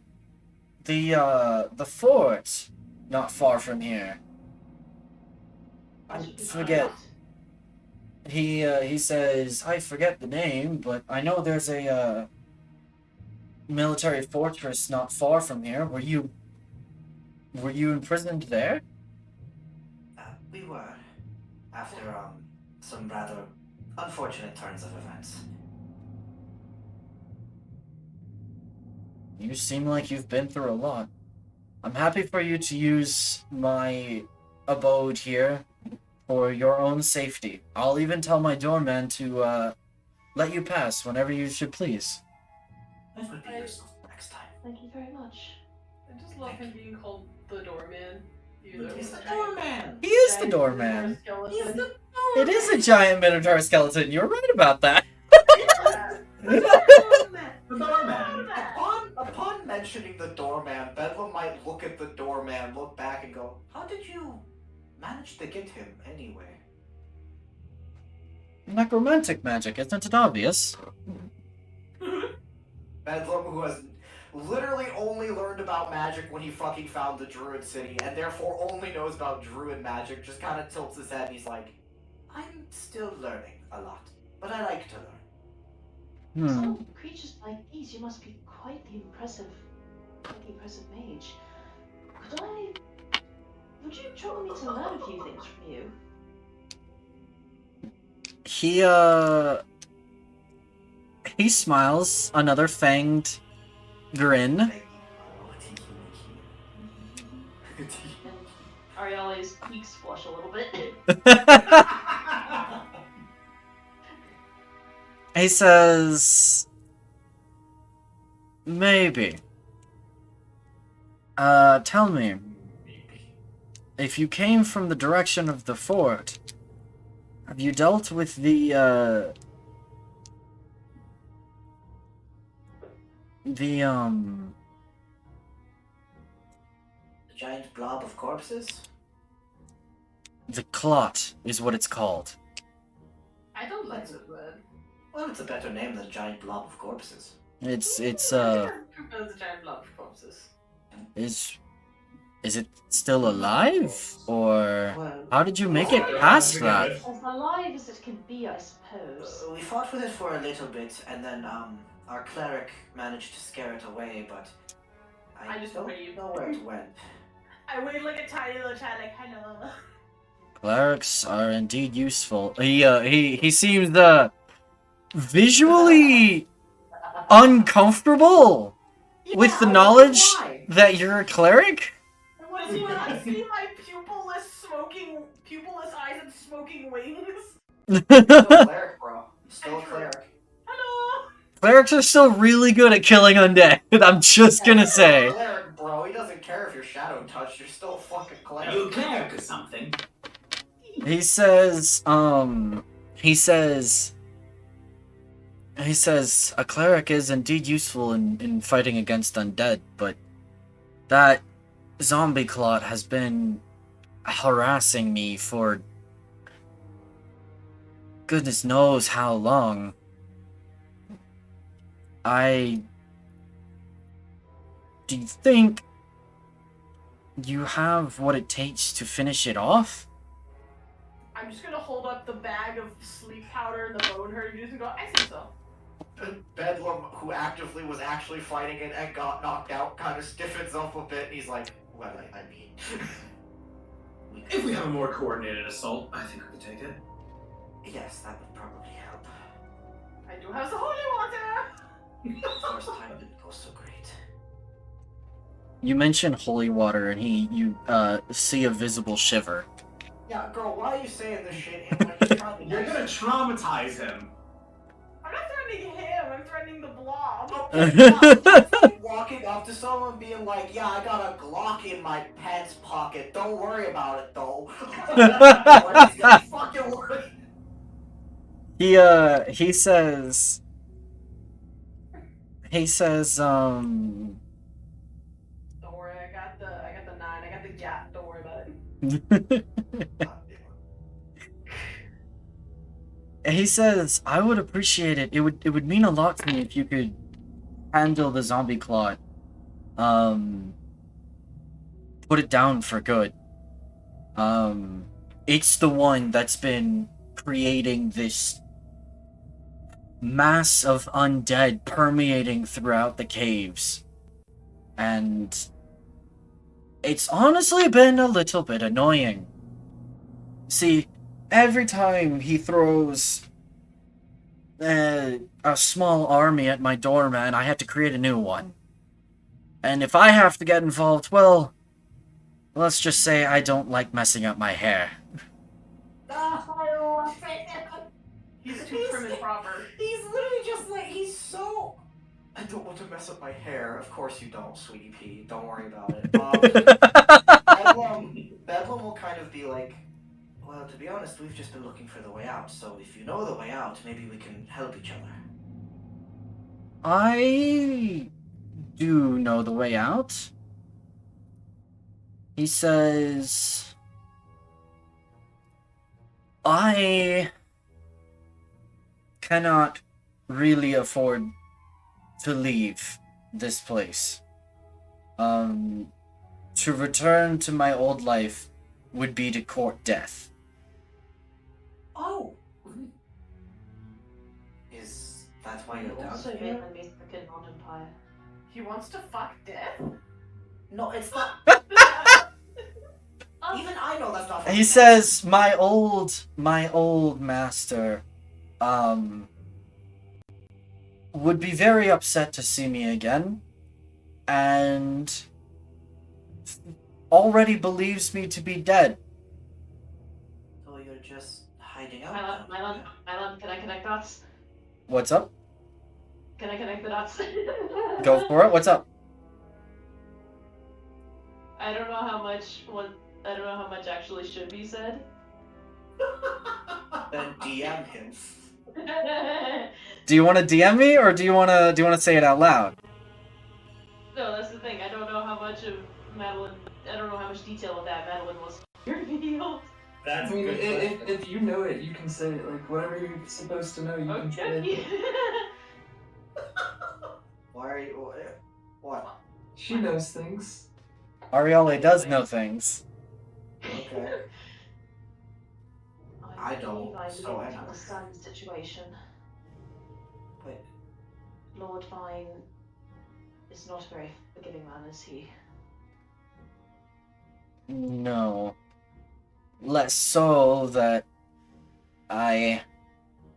the fort not far from here? I forget. He says, I forget the name, but I know there's a military fortress not far from here. Were you imprisoned there? We were after some rather unfortunate turns of events. You seem like you've been through a lot. I'm happy for you to use my abode here for your own safety. I'll even tell my doorman to let you pass whenever you should please. That would be yourself next time. Thank you very much. I just love him being called the doorman. He's the doorman! He is the doorman. He's the doorman! It is a giant minotaur skeleton. You're right about that. The doorman. Upon mentioning the doorman, Bedlam might look at the doorman, look back, and go, "How did you manage to get him anyway?" Necromantic magic, isn't it obvious? Bedlam, who has literally only learned about magic when he fucking found the Druid City, and therefore only knows about Druid magic, just kind of tilts his head and he's like, "I'm still learning a lot, but I like to learn." Some creatures like these, you must be quite the impressive mage. Would you trust me to learn a few things from you? He smiles, another fanged grin. Ariale's cheeks flush a little bit. He says, maybe. Tell me, if you came from the direction of the fort, have you dealt with the giant blob of corpses? the clot is what it's called. I don't like this word. Well, it's a better name than giant blob of corpses. It's I prefer the giant blob of corpses. is it still alive? Or Well, how did you make it past that? As alive as it can be, I suppose. we fought with it for a little bit, and then our cleric managed to scare it away, but I just don't waved. know where it went. I wave like a tiny little child, like, hello. Clerics are indeed useful. He seems visually uncomfortable with the knowledge that you're a cleric. Does he not see my pupilless eyes and smoking wings? Still a cleric, bro. Still a cleric. Hello! Clerics are still really good at killing undead. I'm just gonna say. Cleric, bro. He doesn't care if you're shadow touched. You're still a fucking cleric. You cleric or something. He says, a cleric is indeed useful in fighting against undead, but that zombie clot has been harassing me for goodness knows how long. Do you think you have what it takes to finish it off? I'm just gonna hold up the bag of sleep powder and the bone hurt juice and go, I think so. Bedlam, who actively was actually fighting it and got knocked out, kind of stiffens up a bit, and he's like, well, I mean... If we have a more coordinated assault, I think we could take it. Yes, that would probably help. I do have the holy water! First time didn't go so great. You mention holy water, and you see a visible shiver. Yeah, girl, why are you saying this shit? And when you're trying to You're gonna traumatize him. I'm not threatening him, I'm threatening the blob. Walking up to someone being like, yeah, I got a Glock in my pants pocket. Don't worry about it, though. He's gonna be fucking worried. He says, Don't worry, I got the 9, I got the gap, don't worry about it. he says, I would appreciate it. It would mean a lot to me if you could handle the zombie clot. Put it down for good. It's the one that's been creating this mass of undead permeating throughout the caves. And it's honestly been a little bit annoying. See, every time he throws a small army at my door, man. I had to create a new one. And if I have to get involved, well, let's just say I don't like messing up my hair. I love it. He's too prim and proper. He's literally just like, he's so... I don't want to mess up my hair. Of course you don't, sweetie pea. Don't worry about it. Bedlam will kind of be like, well, to be honest, we've just been looking for the way out, so if you know the way out, maybe we can help each other. I do know the way out. He says, I cannot really afford to leave this place. To return to my old life would be to court death. Oh! Is that why you're down Also here? made me the Kinmon Empire. He wants to fuck death? No, it's not. Even I know that's not. He says, my old master, would be very upset to see me again, and already believes me to be dead. So you're just hiding out? Mylan, can I connect dots? What's up? Can I connect the dots? Go for it. What's up? I don't know how much actually should be said. Then DM him. Do you want to DM me, or do you want to say it out loud? No, that's the thing. I don't know how much of Madeline. I don't know how much detail of that Madeline wants to reveal. That's I mean, a good question. if you know it, you can say it. Like, whatever you're supposed to know, you can say it. Okay. Why are you... What? She knows things. Ariale does know things. Okay. I don't, I so don't anyway. understand the situation. But Lord Vine is not a very forgiving man, is he? No. Less so that I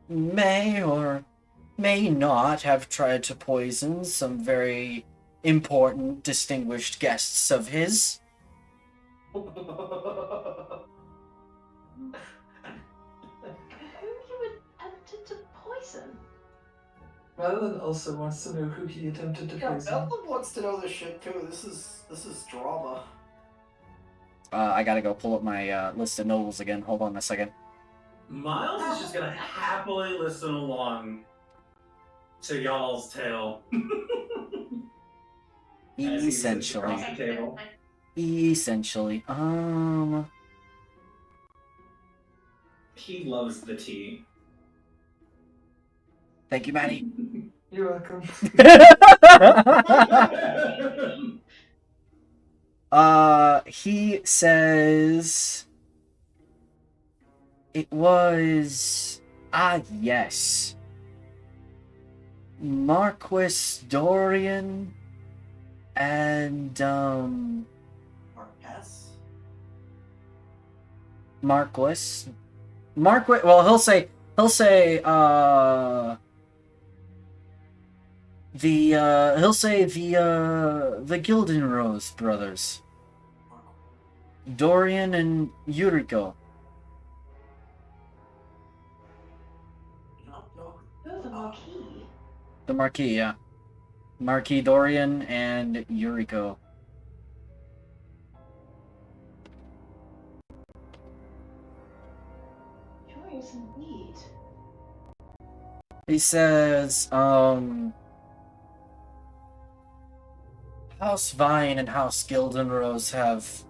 may or may not have tried to poison some very important, distinguished guests of his. Whom you attempted to poison? Madeline also wants to know who he attempted to yeah, poison. Bedlam wants to know this shit too. This is drama. I gotta go pull up my list of nobles again. Hold on a second. Miles is just gonna happily listen along to y'all's tale. As he sits across Essentially. the table. Essentially. He loves the tea. Thank you, Maddie. You're welcome. He says it was yes. Marquis Dorian and Marquis. Well, he'll say the Gildenrose brothers. Dorian and Yuriko. Oh, the Marquis. The Marquis, yeah. Marquis Dorian and Yuriko. Curious indeed. He says, House Vine and House Gildenrose have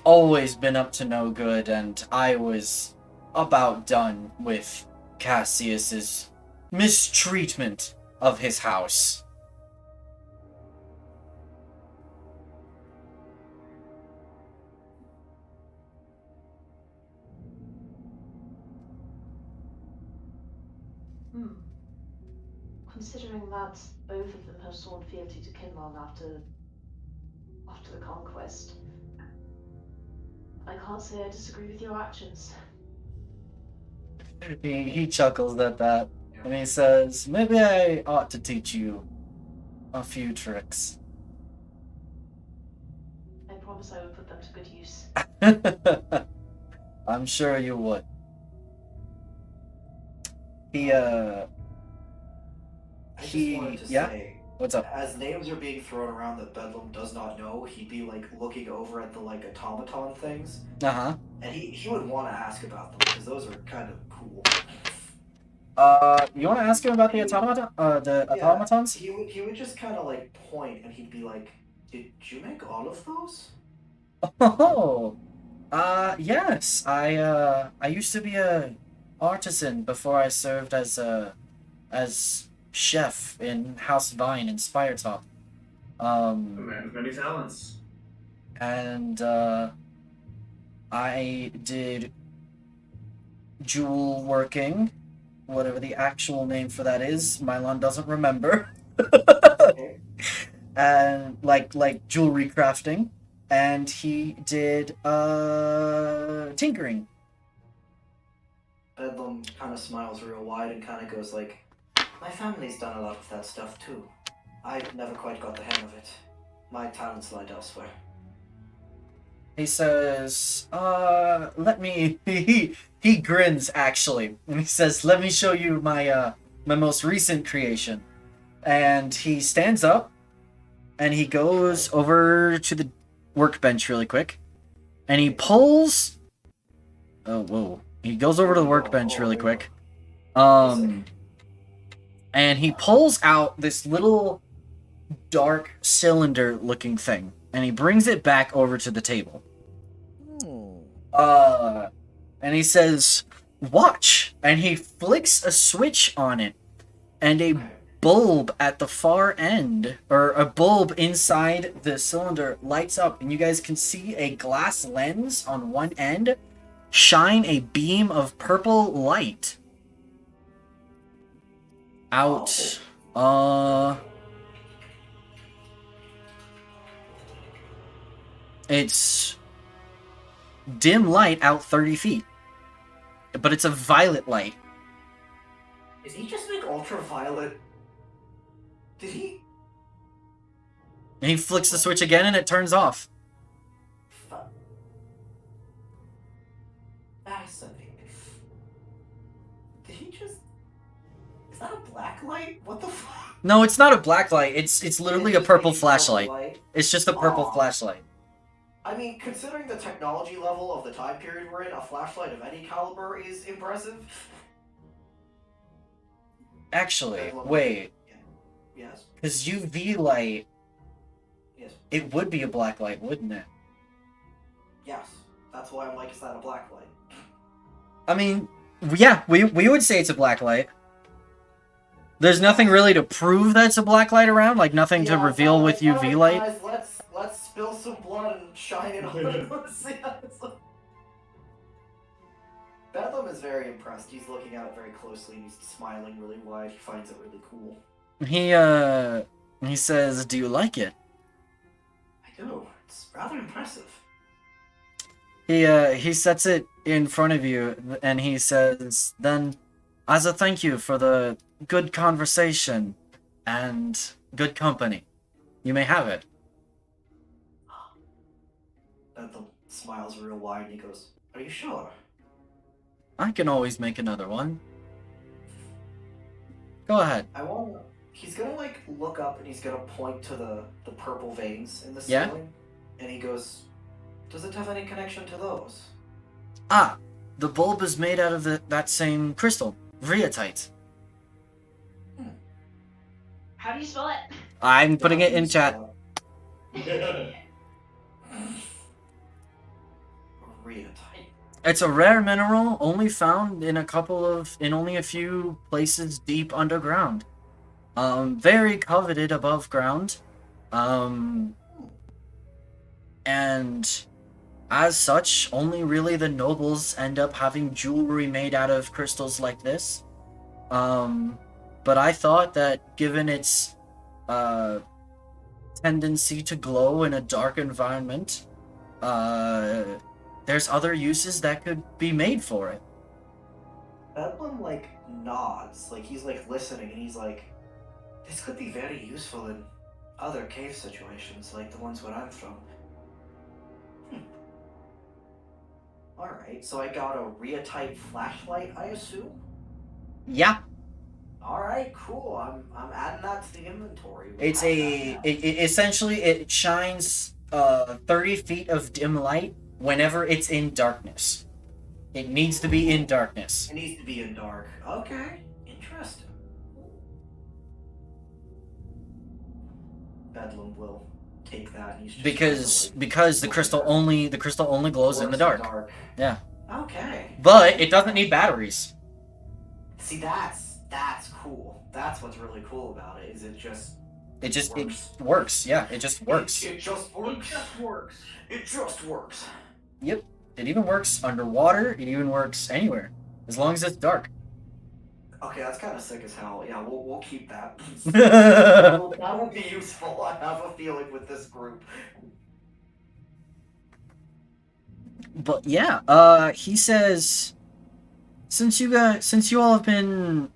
always been up to no good, and I was about done with Cassius's mistreatment of his house. Considering that both of them have sworn fealty to Kinmon after the conquest, I can't say I disagree with your actions. He chuckles at that, and he says, "Maybe I ought to teach you a few tricks." I promise I would put them to good use. I'm sure you would. He I just wanted to yeah. say, What's up? as names are being thrown around that Bedlam does not know, he'd be like looking over at the like automaton things, Uh-huh. and he would want to ask about them because those are kind of cool. You want to ask him about the automatons? He would just kind of like point, and he'd be like, "Did you make all of those?" Oh, yes. I used to be a artisan before I served as chef in House Vine in Spiretop. A man of many talents. And I did jewel working, whatever the actual name for that is. Mylon doesn't remember. Okay. And like jewelry crafting, and he did tinkering. Bedlam kind of smiles real wide and kind of goes like, "My family's done a lot of that stuff too. I've never quite got the hang of it. My talents lied elsewhere." He says, let me he grins actually, and he says, "Let me show you my my most recent creation." And he stands up and he goes over to the workbench really quick, and he pulls he goes over to the workbench really quick. And he pulls out this little dark cylinder looking thing, and he brings it back over to the table. And he says, "Watch," and he flicks a switch on it, and a bulb at the far end, or a bulb inside the cylinder, lights up, and you guys can see a glass lens on one end shine a beam of purple light out. It's dim light out 30 feet, but it's a violet light. Did he just make ultraviolet? Did he? And he flicks the switch again and it turns off. Fascinating. Did he just? Is that a black light? What the fuck? No, it's not a black light. It's literally a It's purple just a flashlight. purple light? It's just a purple Aw. flashlight. I mean, considering the technology level of the time period we're in, a flashlight of any caliber is impressive. Actually, wait. Yes. Because UV light, Yes. it would be a black light, wouldn't it? Yes. That's why I'm like, is that a black light? I mean, yeah, we would say it's a black light. There's nothing really to prove that it's a black light around, like nothing to reveal with UV light. Guys, let's spill some blood and shine it on. Bedlam is very impressed. He's looking at it very closely and he's smiling really wide. He finds it really cool. He says, "Do you like it?" I do. It's rather impressive. He sets it in front of you and he says, "Then, as a thank you for the good conversation and good company, you may have it." Bedlam smiles real wide and he goes, "Are you sure?" "I can always make another one. Go ahead." He's gonna like look up and he's gonna point to the purple veins in the Yeah? ceiling, and he goes, "Does it have any connection to those?" "Ah, the bulb is made out of that same crystal, Vriatite." How do you spell it? I'm putting it in chat. Rheotite. It's a rare mineral, only found in only a few places deep underground. Very coveted above ground. And as such, only really the nobles end up having jewelry made out of crystals like this. But I thought that given its tendency to glow in a dark environment, there's other uses that could be made for it. Bedlam like nods, like he's like listening, and he's like, "This could be very useful in other cave situations, like the ones where I'm from." All right, so I got a Rheotite flashlight, I assume. Yeah, All right, cool. I'm adding that to the inventory. We it's have a that now. it essentially it shines 30 feet of dim light whenever it's in darkness. It needs to be in darkness It needs to be in dark. Okay, interesting. Bedlam will take that, and he's just because the crystal only glows in the dark. Yeah, Okay. but it doesn't need batteries. See, that's cool. That's what's really cool about it. Is it just It works. Yeah, it just works. It just It works. just works. It just works. Yep. It even works underwater. It even works anywhere, as long as it's dark. Okay, that's kind of sick as hell. Yeah, we'll keep that. But That will be useful. I have a feeling with this group. yeah, he says, since you all have been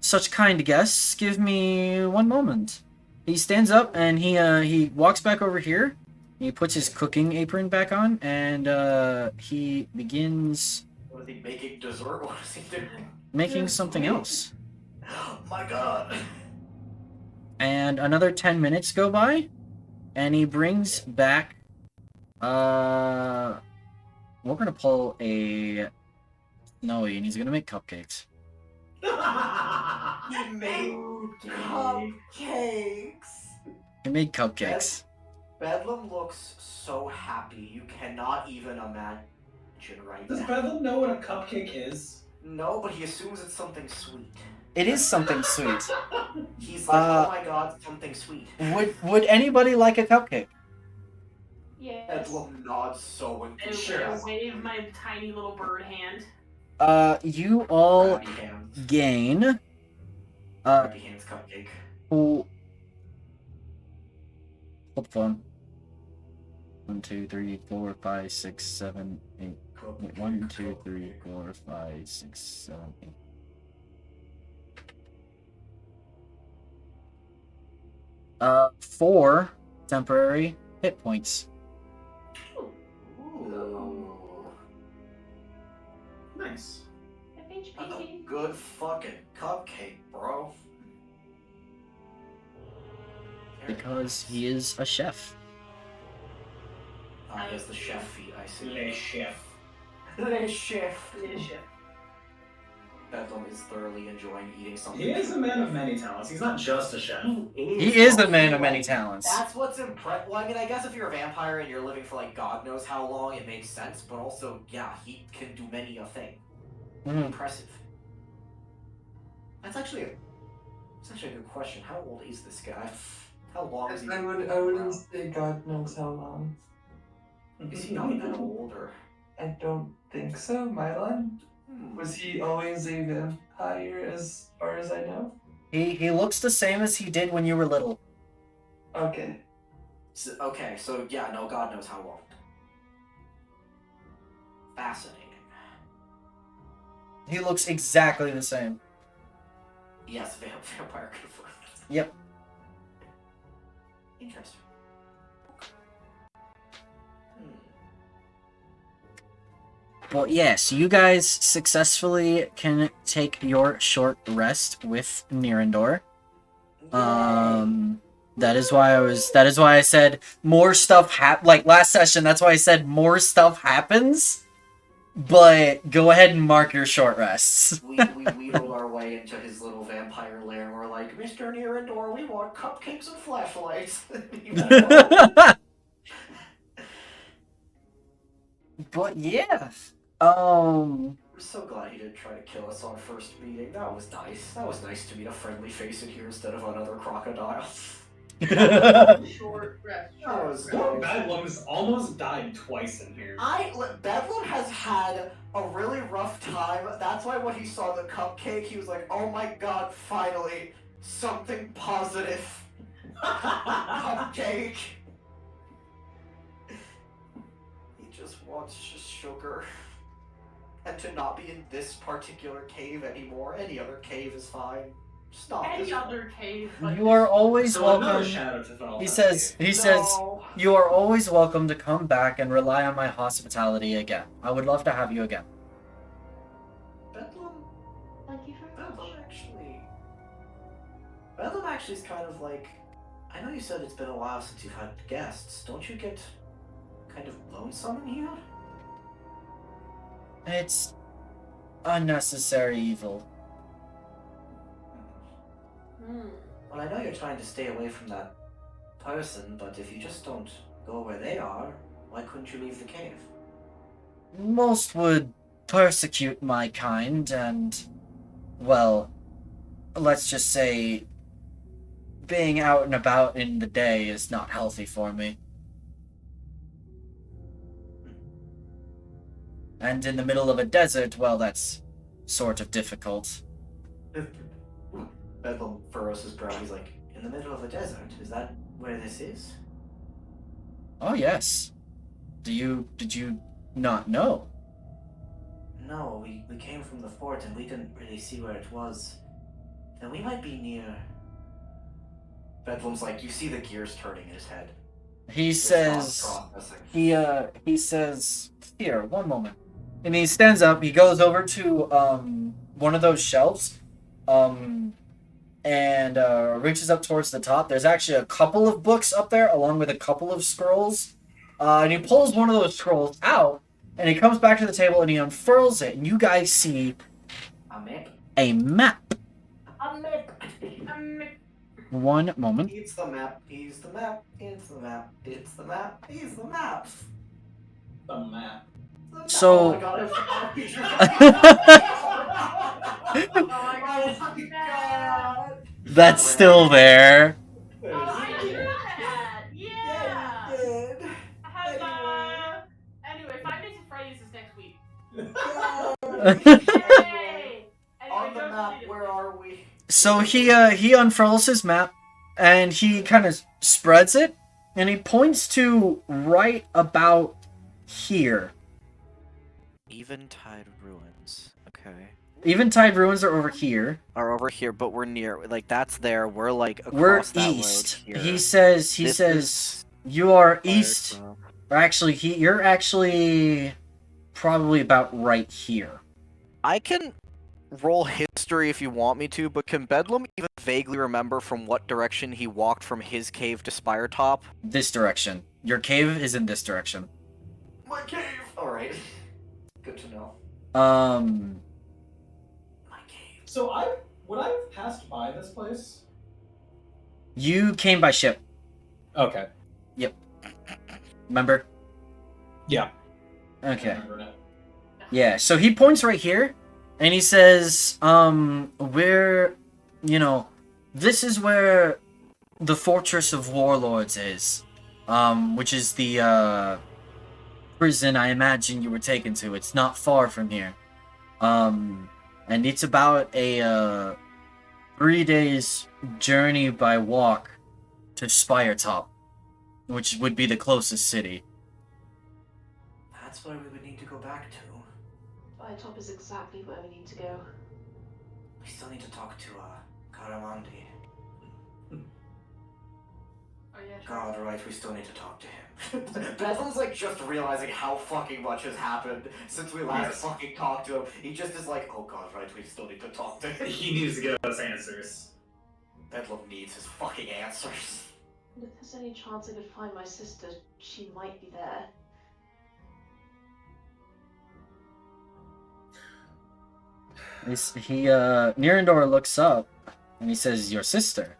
such kind guests, give me one moment. He stands up and he walks back over here. He puts his cooking apron back on and he begins What is he making dessert? What is he doing? making something else. My God. And another 10 minutes go by, and he brings back. We're gonna pull a Snowy, and he's gonna make cupcakes. He made cupcakes. He made cupcakes. Bedlam looks so happy. You cannot even imagine right Does now. Bedlam know what a cupcake is? No, but he assumes it's something sweet. It is something sweet. He's like, oh my God, something sweet. Would anybody like a cupcake? Yes. Bedlam nods so I enthusiastic. wave my tiny little bird hand. You all Happy hands. gain. Happy hands cupcake. Hold the phone. 1, 2, 3, 4, 5, 6, 7, 8. Wait, 1, 2, 3, 4, 5, 6, 7, 8. Four temporary hit points. Ooh. Nice. That's a good fucking cupcake, bro. Because he is a chef. He has the chef feet, I see. Le chef. Le chef. It is shit. Bedlam is thoroughly enjoying eating something. He is a man of many talents. He's not just a chef. He is a man of many talents. That's what's impressive. Well, I mean, I guess if you're a vampire and you're living for like God knows how long, it makes sense. But also, yeah, he can do many a thing. Mhm. Impressive. That's actually a good question. How old is this guy? How long is he? I wouldn't say God knows how long. Is he not that old or? I don't think so. Mylan? Hmm. Was he always a vampire as far as I know? He looks the same as he did when you were little. Okay. Okay, so yeah, no, God knows how long. Fascinating. He looks exactly the same. Yes, vampire confirmed. Yep. Interesting. Well, yes, you guys successfully can take your short rest with Nirendor. That is why I said more stuff like last session, that's why I said more stuff happens. But go ahead and mark your short rests. We wheedled our way into his little vampire lair and we're like, Mr. Nirendor, we want cupcakes and flashlights. But yeah. I'm so glad he didn't try to kill us on first meeting. That was nice. That was nice to meet a friendly face in here instead of another crocodile. Short rest. That was Bedlam's almost died twice in here. Bedlam has had a really rough time. That's why when he saw the cupcake, he was like, oh my God, finally, something positive. Cupcake. He just wants just sugar. and to not be in this particular cave anymore. Any other cave is fine. Just not Any this one. other cave, but You are always So another welcome. shout out to Final He Fantasy. says, No. you are always welcome to come back and rely on my hospitality again. I would love to have you again. Bedlam. thank you very much. Bedlam actually is kind of like. I know you said it's been a while since you've had guests. Don't you get kind of lonesome in here? It's unnecessary evil. Well, I know you're trying to stay away from that person, but if you just don't go where they are, why couldn't you leave the cave? Most would persecute my kind and, well, let's just say being out and about in the day is not healthy for me. And in the middle of a desert, well, that's sort of difficult. Bedlam furrows his brow. He's like, in the middle of a desert? Is that where this is? Oh, yes. Did you not know? No, we came from the fort and we didn't really see where it was. Then we might be near. Bedlam's like, you see the gears turning in his head. He It's says, not processing. he says, here, one moment. And he stands up, he goes over to, one of those shelves, and, reaches up towards the top. There's actually a couple of books up there, along with a couple of scrolls. And he pulls one of those scrolls out, and he comes back to the table and he unfurls it, and you guys see A map. a map. A map. One moment. It's the map. He's the map. It's the map. It's the map. He's the map. The map. So- Oh my god, Oh my god. god. That's still there. Oh, I did that! Yeah! Good. I have, anyway, 5 Days at Freddy's is next week. Yay! On Anyway, the Joe map, completed. where are we? So he unfurls his map, and he kind of spreads it, and he points to right about here. Eventide ruins. Okay. Eventide ruins are over here. Are over here, but we're near. Like that's there. We're like across We're that east. road here. He says This is you are Firecroft. east. Or actually, you're actually probably about right here. I can roll history if you want me to, but can Bedlam even vaguely remember from what direction he walked from his cave to Spiretop? This direction. Your cave is in this direction. My cave. All right. Good to know. My cave. So would I have passed by this place? You came by ship. Okay. Remember? Yeah. I Okay. remember now. Yeah, so he points right here, and he says, this is where the Fortress of Warlords is, which is the, prison I imagine you were taken to. It's not far from here. And it's about a, 3 days journey by walk to Spiretop, which would be the closest city. That's where we would need to go back to. Top is exactly where we need to go. We still need to talk to Karamandi. Oh, yeah, sure. God, right, we still need to talk to him. Bedlam's like just realizing how fucking much has happened since we last Yes. fucking talked to him. He just is like, oh god, right, we still need to talk to him. He needs to give us answers. Bedlam needs his fucking answers. And if there's any chance I could find my sister, she might be there. Nirendor looks up, and he says, your sister?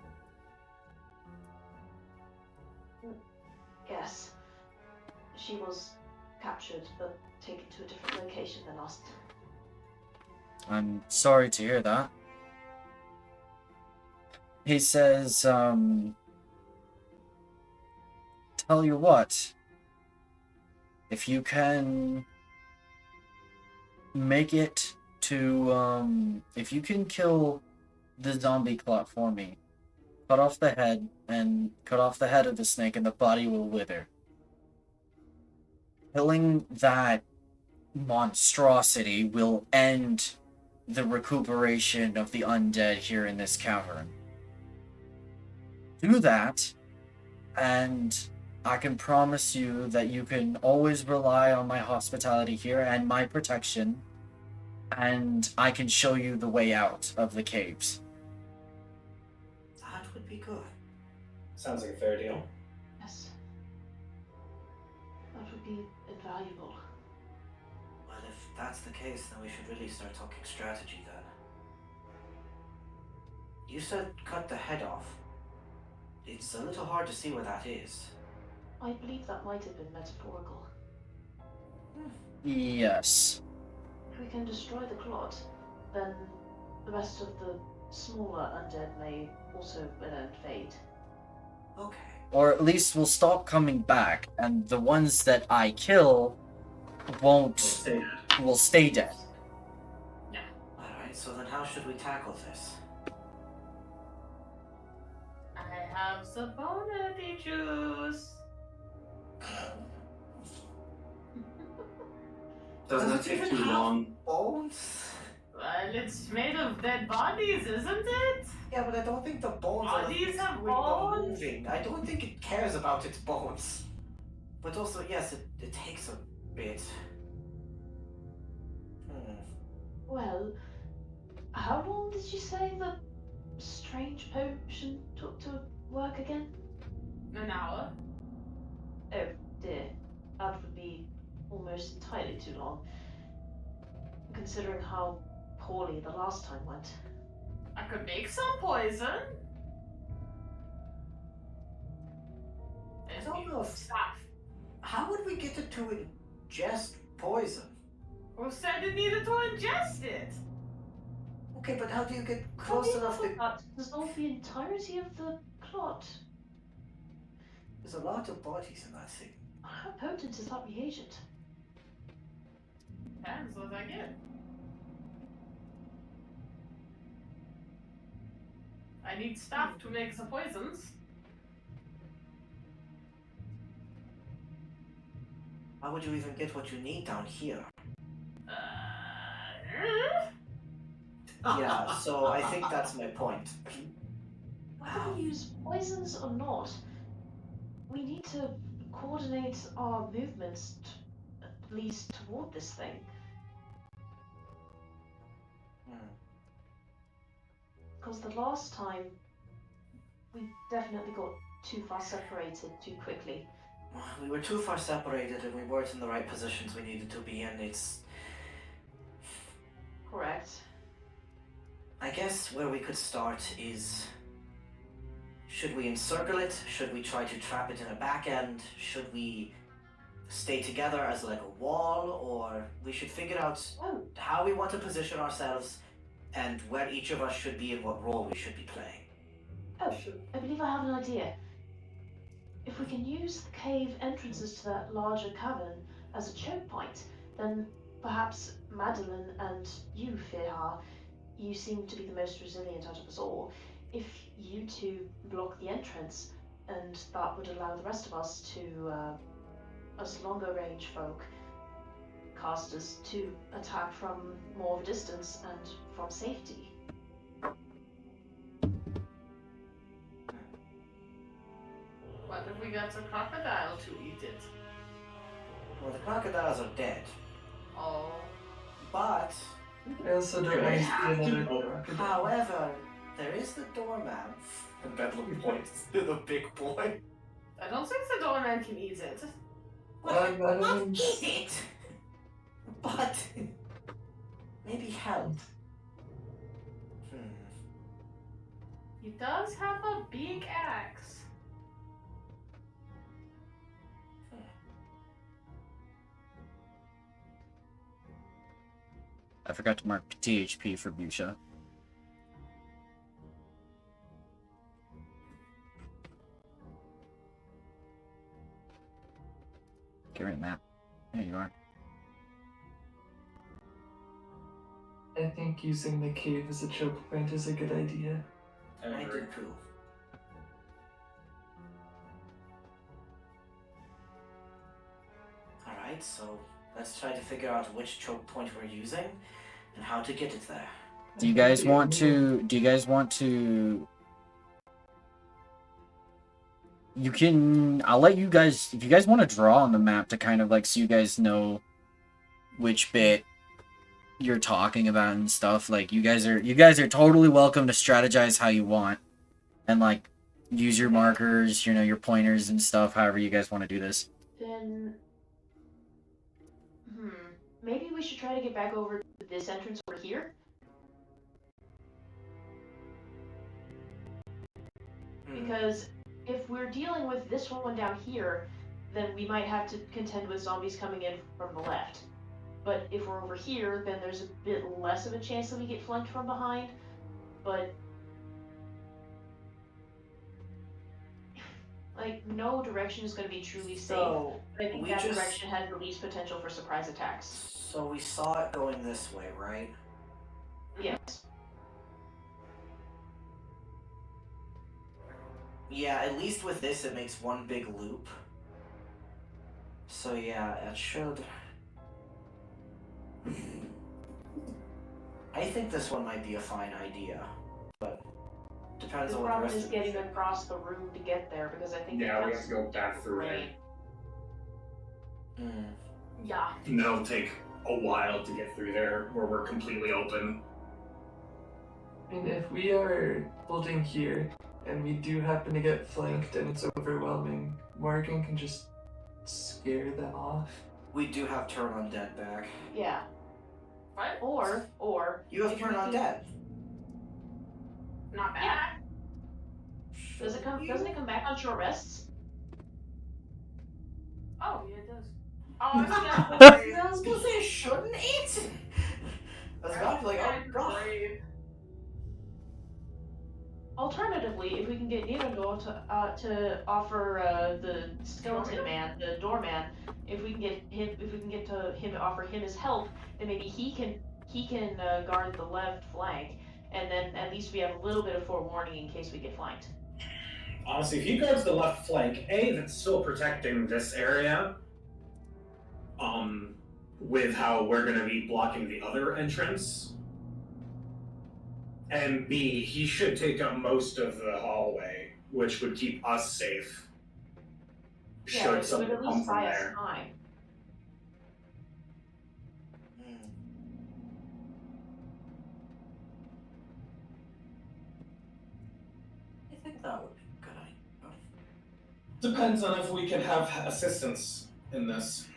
Yes. She was captured, but taken to a different location than us. I'm sorry to hear that. He says, tell you what, if you can make it to, if you can kill the zombie clot for me, cut off the head of the snake and the body will wither. Killing that monstrosity will end the recuperation of the undead here in this cavern. Do that, and I can promise you that you can always rely on my hospitality here and my protection, and I can show you the way out of the caves. That would be good. Sounds like a fair deal. Yes. That would be invaluable. Well, if that's the case, then we should really start talking strategy then. You said cut the head off. It's a little hard to see where that is. I believe that might have been metaphorical. Yes. If we can destroy the clot, then the rest of the smaller undead may also fade. Okay. Or at least will stop coming back, and the ones that I kill will stay dead. Alright, so then how should we tackle this? I have some bonity juice. Doesn't it take too long? Bones? Well, it's made of dead bodies, isn't it? Yeah, but I don't think the bones are the Bodies things have doing the bones? moving. I don't think it cares about its bones. But also, yes, it takes a bit. Well, how long did you say the strange potion took to work again? An hour. Oh dear, that would be almost entirely too long, considering how poorly the last time went. I could make some poison. I don't know if... Staff. How would we get it to ingest poison? Who said it needed to ingest it? Okay, but how do you get How close do you enough know to... that dissolve the entirety of the clot? There's a lot of bodies in that thing. How potent is that reagent? Depends what I get. I need staff to make the poisons. How would you even get what you need down here? Yeah, so I think that's my point. Whether we use poisons or not, we need to coordinate our movements at least toward this thing. Because the last time, we definitely got too far separated too quickly. We were too far separated and we weren't in the right positions we needed to be in. It's... Correct. I guess where we could start is... Should we encircle it? Should we try to trap it in a back end? Should we stay together as like a wall? Or we should figure out how we want to position ourselves and where each of us should be and what role we should be playing. Oh, I believe I have an idea. If we can use the cave entrances to that larger cavern as a choke point, then perhaps Madeline and you, Firha, you seem to be the most resilient out of us all. If you two block the entrance, and that would allow the rest of us to, us longer range folk, casters, to attack from more of a distance and from safety. What if we got a crocodile to eat it? Well, the crocodiles are dead. Oh. But... I also don't want to see another crocodile. However, there is the doorman. And Bedlam points to the big boy. I don't think the doorman can eat it. Not eat it! But... maybe help. He does have a big axe. I forgot to mark THP for Busha. Get rid of that. There you are. I think using the cave as a choke point is a good idea. I do too. Alright, so Let's try to figure out which choke point we're using and how to get it there. Do you guys want to? Do you guys want to? You can. I'll let you guys. If you guys want to draw on the map to kind of like so you guys know which bit you're talking about and stuff. Like you guys are totally welcome to strategize how you want, and like use your markers, your pointers and stuff. However you guys want to do this. Then, maybe we should try to get back over to this entrance over here. Because if we're dealing with this one down here, then we might have to contend with zombies coming in from the left. But if we're over here, then there's a bit less of a chance that we get flanked from behind. But like, no direction is going to be truly safe. So I think that direction has the least potential for surprise attacks. So we saw it going this way, right? Yes. Yeah, at least with this it makes one big loop. So yeah, it should... I think this one might be a fine idea, but depends The on what the problem rest is of getting across the room to get there, because I think Yeah, we have to go back through it. rain. Yeah. And it'll take a while to get through there where we're completely open. I mean, if we are holding here and we do happen to get flanked and it's overwhelming, Morgan can just scare them off. We do have turn on dead back. Yeah. What? Or You have if turn we on can- dead. Not bad. Yeah. Doesn't it come back on short rests? Oh, yeah, it does. Oh, I was I was gonna say, shouldn't it? I was about to be like, oh god. Alternatively, if we can get Nirandor to offer the skeleton man, the doorman, if we can get him to offer him his help, then maybe he can guard the left flank, and then at least we have a little bit of forewarning in case we get flanked. Honestly, if he guards the left flank, A, that's still protecting this area. With how we're gonna be blocking the other entrance. And B, he should take up most of the hallway, which would keep us safe. Yeah, Should it would something at come least from buy us there. time. I think that would be a good idea. Depends on if we can have assistance in this.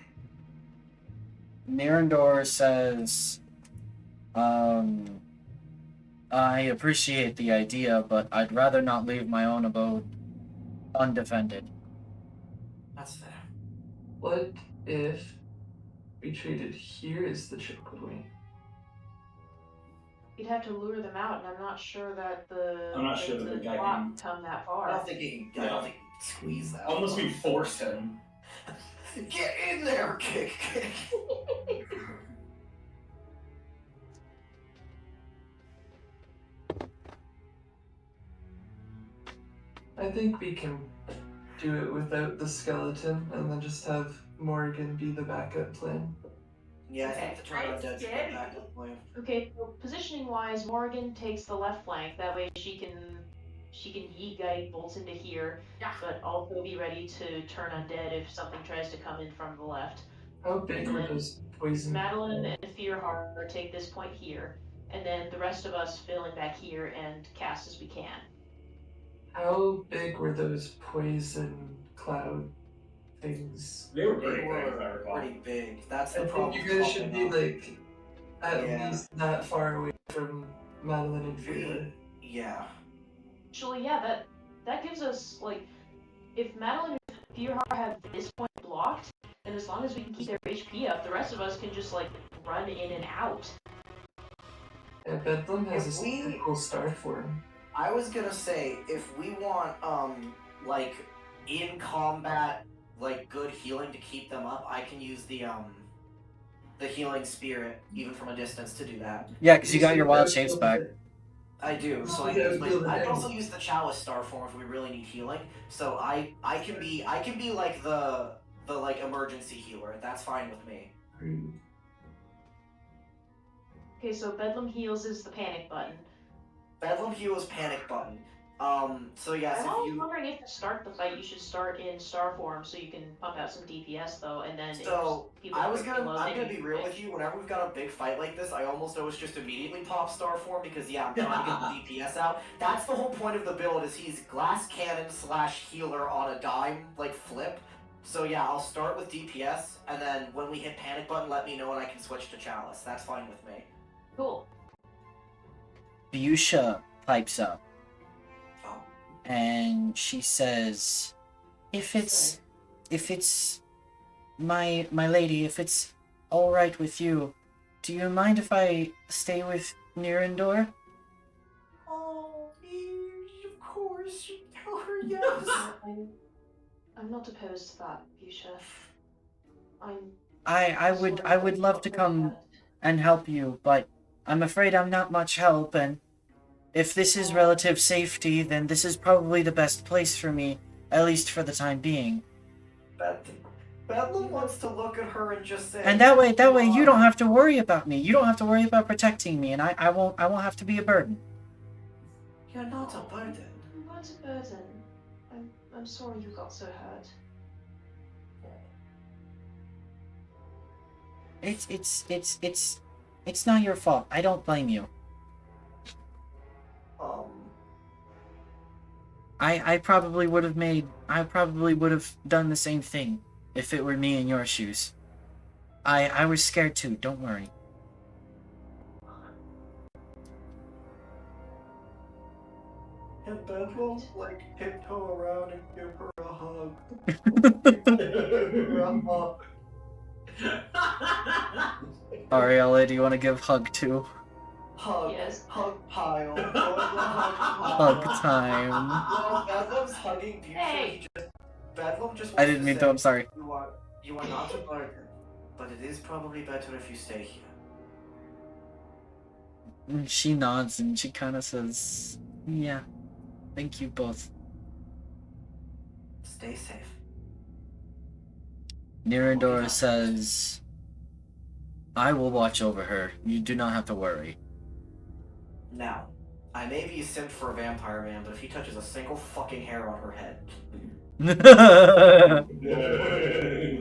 Nirandor says, I appreciate the idea, but I'd rather not leave my own abode undefended. That's fair. What if we treated here as the choke point? You'd have to lure them out, and I'm not sure that I'm not sure that the guy plot can- come that I far. don't think he can, I don't think he can squeeze that. Unless we force him. Get in there, kick. I think we can do it without the skeleton and then just have Morgan be the backup plan. Yeah, I think the turn on dead should Scary. go back up plan. Okay, so positioning wise, Morgan takes the left flank. That way she can yeet guiding bolts into here, Yeah. but also be ready to turn undead if something tries to come in from the left. How big were those poison? Madeline and Fearheart take this point here, and then the rest of us fill in back here and cast as we can. How big were those poison cloud things? They were They pretty big, if I were recall. pretty big. That's I the problem. think you guys should be like at Yeah. least that far away from Madeline and Fearheart. Yeah. Actually, yeah, that gives us, like, if Madeline and Fearheart have this point blocked, and as long as we can keep their HP up, the rest of us can just, like, run in and out. Yeah, Bedlam has If a we- super cool star form. I was gonna say, if we want, like, in combat, like, good healing to keep them up, I can use the healing spirit, even from a distance, to do that. Yeah, because you got your wild shapes back. I do, so I Yeah, can use feel my, the I can pain. also use the chalice star form if we really need healing. So I can be like the like emergency healer. That's fine with me. Rude. Okay, so Bedlam Heals is the panic button. Bedlam Heals panic button. So yes, I'm if always you wondering if to start the fight, you should start in star form so you can pump out some DPS though, and then So if people I'm are low, gonna then be you real with switch. you. Whenever we've got a big fight like this, I almost always just immediately pop star form because yeah, I'm trying to get the DPS out. That's the whole point of the build is he's glass cannon / healer on a dime like flip. So yeah, I'll start with DPS and then when we hit panic button, let me know and I can switch to chalice. That's fine with me. Cool. Fuchsia pipes up Oh. and she says, if it's my lady, if it's all right with you, do you mind if I stay with Nirendor? Oh, of course. Tell her yes. I'm not opposed to that, Fuchsia. I would love to come and help you, but I'm afraid I'm not much help, and if this is relative safety, then this is probably the best place for me, at least for the time being. Bedlam wants to look at her and just say. And that way you don't have to worry about me. You don't have to worry about protecting me, and I won't have to be a burden. You're not a burden. I'm not a burden. I'm sorry you got so hurt. It's not your fault. I don't blame you. I probably would have done the same thing if it were me in your shoes. I was scared too, don't worry. And Bedlam like tiptoe around and give her a hug. Ariella, do you want to give hug too? Hug. Yes. Hug pile. Join the hug Hug pile. time. While Bedlam's hugging Fuchsia, Hey. Bedlam just wants I didn't mean say, to, I'm sorry. You are not a burden, but it is probably better if you stay here. And she nods and she kind of says, yeah, thank you both. Stay safe. Nirendor says, I will watch over her. You do not have to worry. Now, I may be a simp for a vampire man, but if he touches a single fucking hair on her head,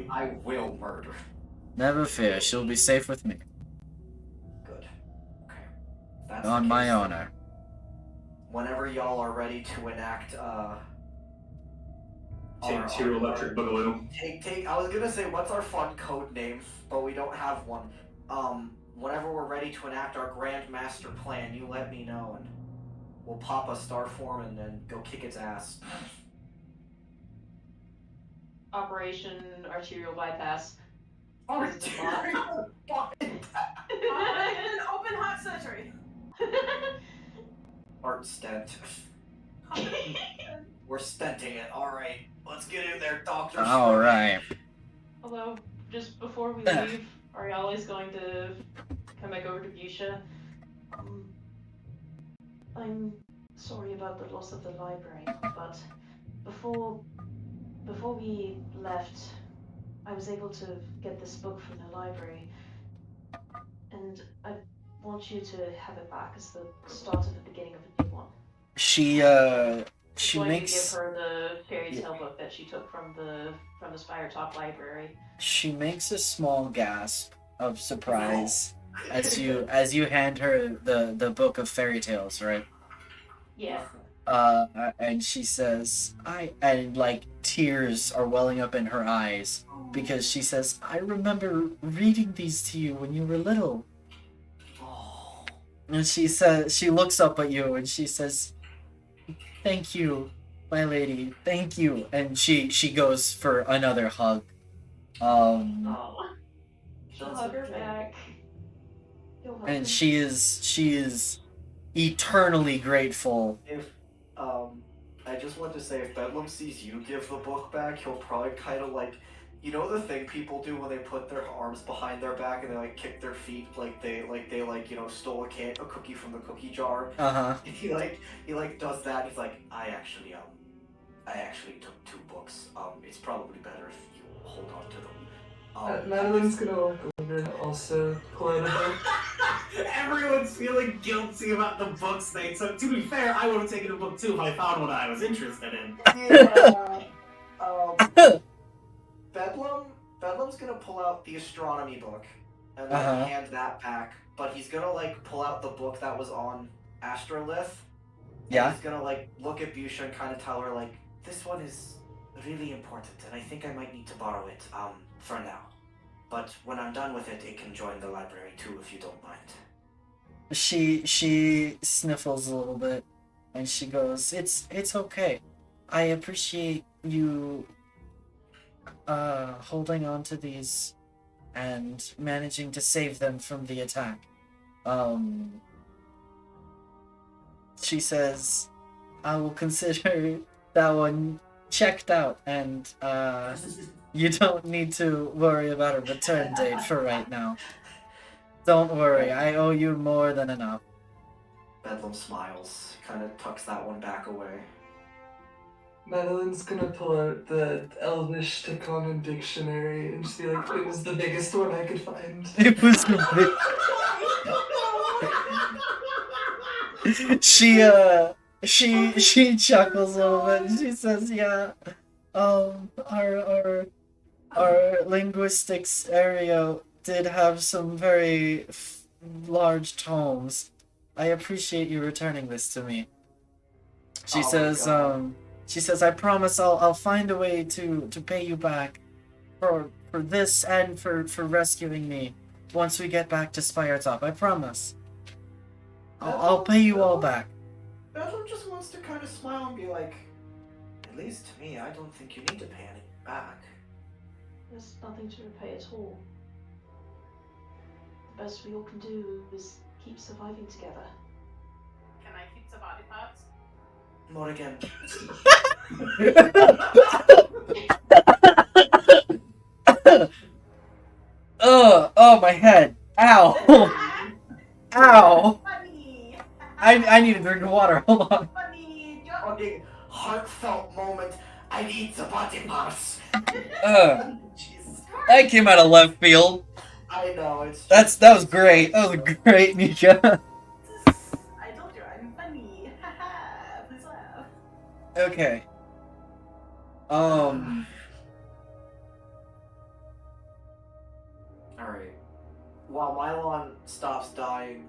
I will murder. Never fear, she'll be safe with me. Good. Okay. That's On the my case. honor. Whenever y'all are ready to enact, Take two electric boogaloo. Take. I was gonna say, what's our fun code name, but we don't have one. Whenever we're ready to enact our grand master plan, you let me know, and we'll pop a star form and then go kick its ass. Operation Arterial Bypass. Arterial Open heart surgery. Art stent. We're stenting it. All right, let's get in there, doctor. All right. Although, just before we leave, Ariella is going to come back over to Fuchsia. I'm sorry about the loss of the library, but before we left, I was able to get this book from the library, and I want you to have it back as the start of the beginning of a new one. She I'm going makes to give her the fairy tale book that she took from the Spiretop library. She makes a small gasp of surprise as you hand her the book of fairy tales, right? Yeah. And she says, and like tears are welling up in her eyes because she says, I remember reading these to you when you were little. And she looks up at you and she says, thank you, my lady, thank you. And she goes for another hug. She'll hug her back. And she is eternally grateful. If I just want to say, if Bedlam sees you give the book back, he'll probably kind of like, you know the thing people do when they put their arms behind their back and they like kick their feet like they stole a cookie from the cookie jar. He does that. He's like, I actually took 2 books. It's probably better if you hold on to them. Madeline's gonna walk over and also pull out a book. Everyone's feeling guilty about the books they took. To be fair, I would have taken a book too if I found one I was interested in. Yeah. Bedlam's gonna pull out the astronomy book and hand that back, but he's gonna like pull out the book that was on Astrolith. Yeah. He's gonna like look at Busha and kind of tell her like, this one is really important, and I think I might need to borrow it for now. But when I'm done with it, it can join the library too, if you don't mind. She sniffles a little bit, and she goes, "It's okay. I appreciate you holding on to these and managing to save them from the attack." She says, "I will consider that one checked out, and you don't need to worry about a return date for right now. Don't worry, I owe you more than enough." Bedlam smiles, kind of tucks that one back away. Madeline's gonna pull out the Elvish to Common Dictionary and just be like, it was the biggest one I could find. It was the big... she chuckles a little bit and she says, "Yeah, our linguistics area did have some very large tomes. I appreciate you returning this to me." She says, "I promise I'll find a way to pay you back for this and for rescuing me once we get back to Spiretop. I promise. I'll pay you all back." Bedlam just wants to kind of smile and be like, at least to me, I don't think you need to pay any back. There's nothing to repay at all. The best we all can do is keep surviving together. Can I keep the body parts? Morrigan. Oh, my head. Ow. Ow. Funny. I need a drink of water. Hold on. Funny. Fucking heartfelt moment. I need the body parts. Jesus. That came out of left field. I know, it's That was great. That was great, Nika. I told you I'm funny. Haha. Please laugh. Okay. Alright. While Mylon stops dying,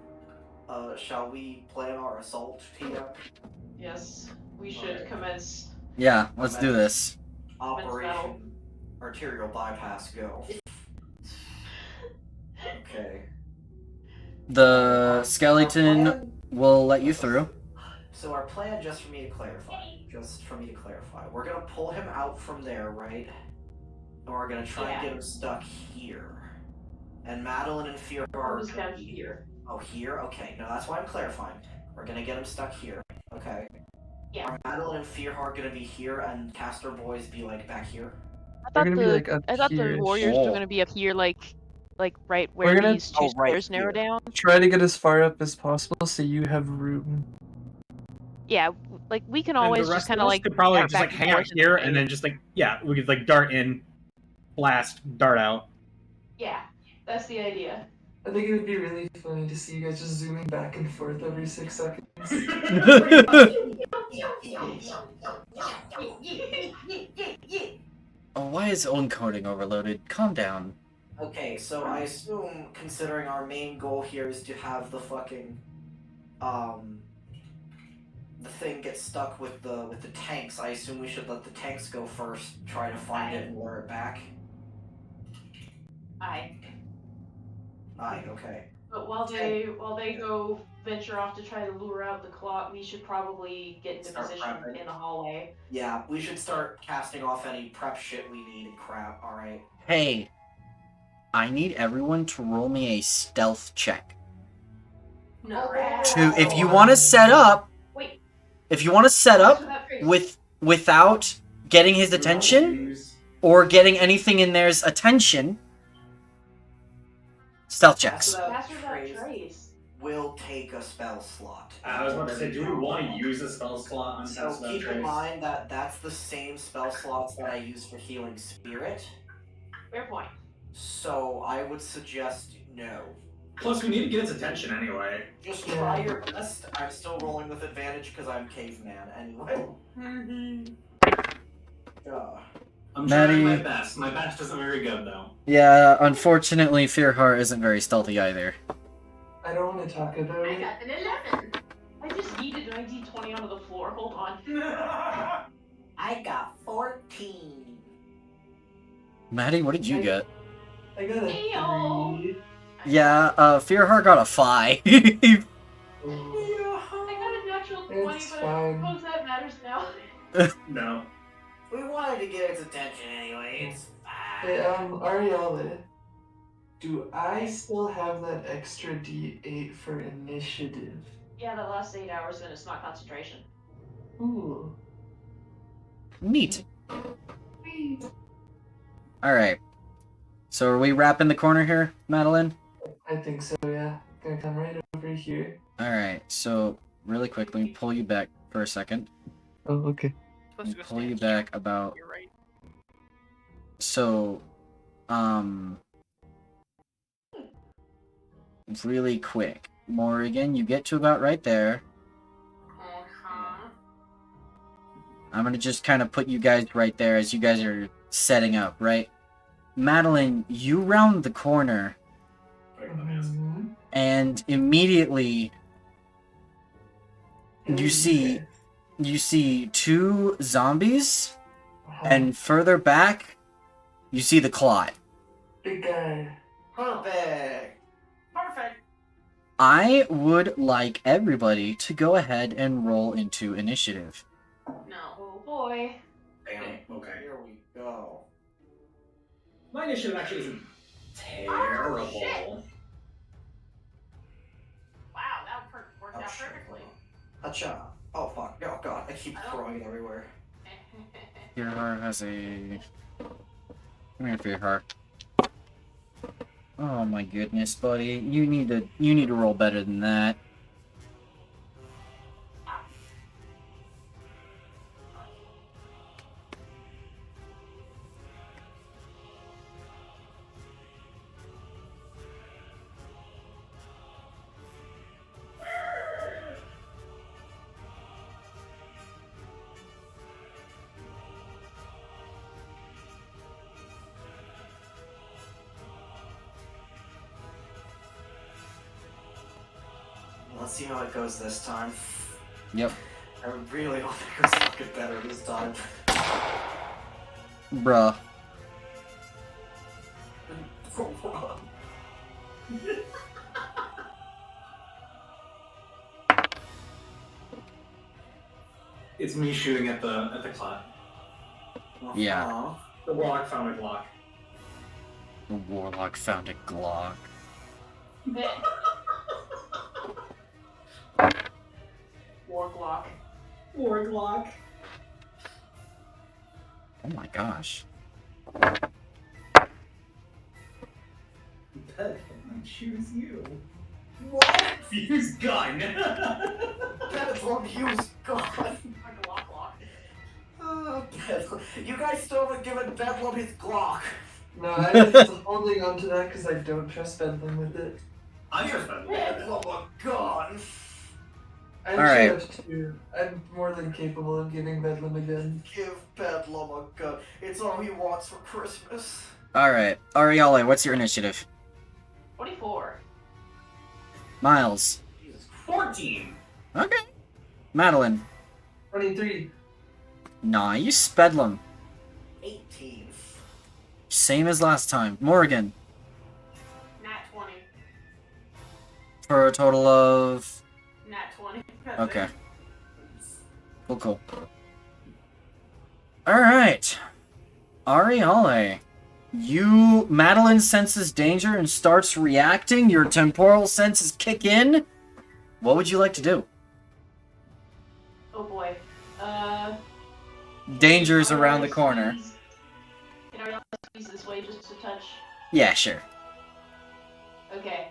shall we plan our assault here? Yes, we should commence. Yeah, let's do this. Operation Arterial Bypass Go. Okay. The skeleton will let you through. So our plan, just for me to clarify, we're gonna pull him out from there, right? And we're gonna try and get him stuck here. And Madeline and Fear are down here. Oh, here? Okay, no, that's why I'm clarifying. We're gonna get him stuck here. Okay. Yeah. Are Madeline and Fearhar gonna be here and Caster Boys be like back here? They're gonna be like up I thought the here-ish. warriors were gonna be up here, like right where gonna- these two squares narrow down. Try to get as far up as possible so you have room. Yeah, like we can And always the just rest kind of of us like could probably dart just like back hang out forth in here the and then just like we could like dart in, blast, dart out. Yeah, that's the idea. I think it would be really funny to see you guys just zooming back and forth every 6 seconds. Oh, why is encoding overloaded? Calm down. Okay, so I assume, considering our main goal here is to have the fucking, the thing get stuck with the tanks, I assume we should let the tanks go first, try to find it and lure it back. Aye. Aye, okay. But while they go venture off to try to lure out the clock, we should probably get into Start position prepping. in the hallway. Yeah, we should start casting off any prep shit we need and crap, alright? Hey, I need everyone to roll me a stealth check. No. If you want to set up, Wait. if you want to set up without getting his attention or getting anything in there's attention, stealth checks. Master without trace. Will take a spell slot. I was about to say, do we want to use a spell slot on So Spell keep in Trace? mind that that's the same spell slots that I use for healing spirit. Fair point. So I would suggest no. Plus, we need to get its attention anyway. Just try your best. I'm still rolling with advantage because I'm caveman anyway. I'm Maddie- trying my best. My best isn't very good, though. Yeah, unfortunately, Fearheart isn't very stealthy either. I don't want to talk about I it. got an 11. I just yeeted an ID20 onto the floor. Hold on. I got 14. Maddie, what did you get? I got a Ayo. 3. Yeah, Fearheart got a 5. Oh. I got a natural 20, It's but fine. I suppose that matters now. No. We wanted to get its attention anyway. It's fine. Hey, Ariella, do I still have that extra D8 for initiative? Yeah, that lasts 8 hours, then it's not concentration. Ooh. Neat. Alright. So are we wrapping the corner here, Madeline? I think so, yeah. Gonna come right over here. Alright, so really quick, let me pull you back for a second. Oh, okay. Let me pull you back about... You're right. So, really quick. Morrigan, you get to about right there. I'm gonna just kind of put you guys right there as you guys are setting up, right? Madeline, you round the corner, Mhm. and immediately you see two zombies, and further back, you see the clot. Big guy. Perfect. Perfect. I would like everybody to go ahead and roll into initiative. No. Oh boy. Damn. Okay. Here we go. My initiative actually isn't terrible. Oh, shit. Wow, that worked Oh, out shit. perfectly. Acha. Oh fuck. Oh god. I keep throwing it everywhere. Fearheart has a... Come here, Fearheart. Oh my goodness, buddy. You need to roll better than that. Let's see how it goes this time. Yep. I really hope it goes fucking better this time. Bruh. It's me shooting at the clot. Yeah. Uh-huh. The warlock found a Glock. The warlock found a Glock. Warglock. Warlock. Oh my gosh. That choose you. What? Fuse gun. Bedlam, use God. Bedlam. You guys still haven't given Bedlam his Glock. No, I'm just holding on to that because I don't trust Bedlam with it. I trust that. Bedlam a gun. I'm Alright. sure too. I'm more than capable of giving Bedlam a gun. Give Bedlam a gun. It's all he wants for Christmas. Alright. Ariale, what's your initiative? 24. Miles. Jesus Christ. 14. Okay. Madeline. 23. Nice. Bedlam. 18. Same as last time. Morrigan. Nat 20. For a total of... Nat 20. That's Okay. it. Cool. Alright. Ariale. Madeline senses danger and starts reacting. Your temporal senses kick in. What would you like to do? Oh boy. Danger's around the corner. Can I squeeze this way just a touch? Yeah, sure. Okay.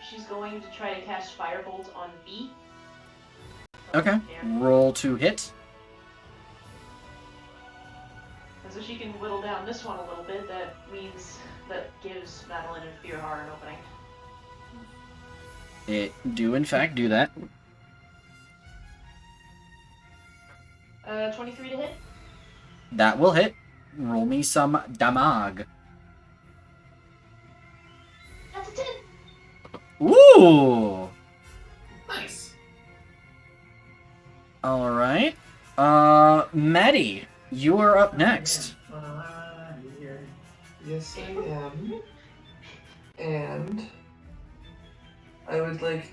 She's going to try to cast Firebolt on B. Okay. There. Roll to hit. And so she can whittle down this one a little bit. That gives Madeline and Fearhar an opening. It do in fact do that. 23 to hit. That will hit. Roll me some damage. That's a 10. Ooh! Nice. Alright. Maddie, you are up next. Yes, I am. And I would like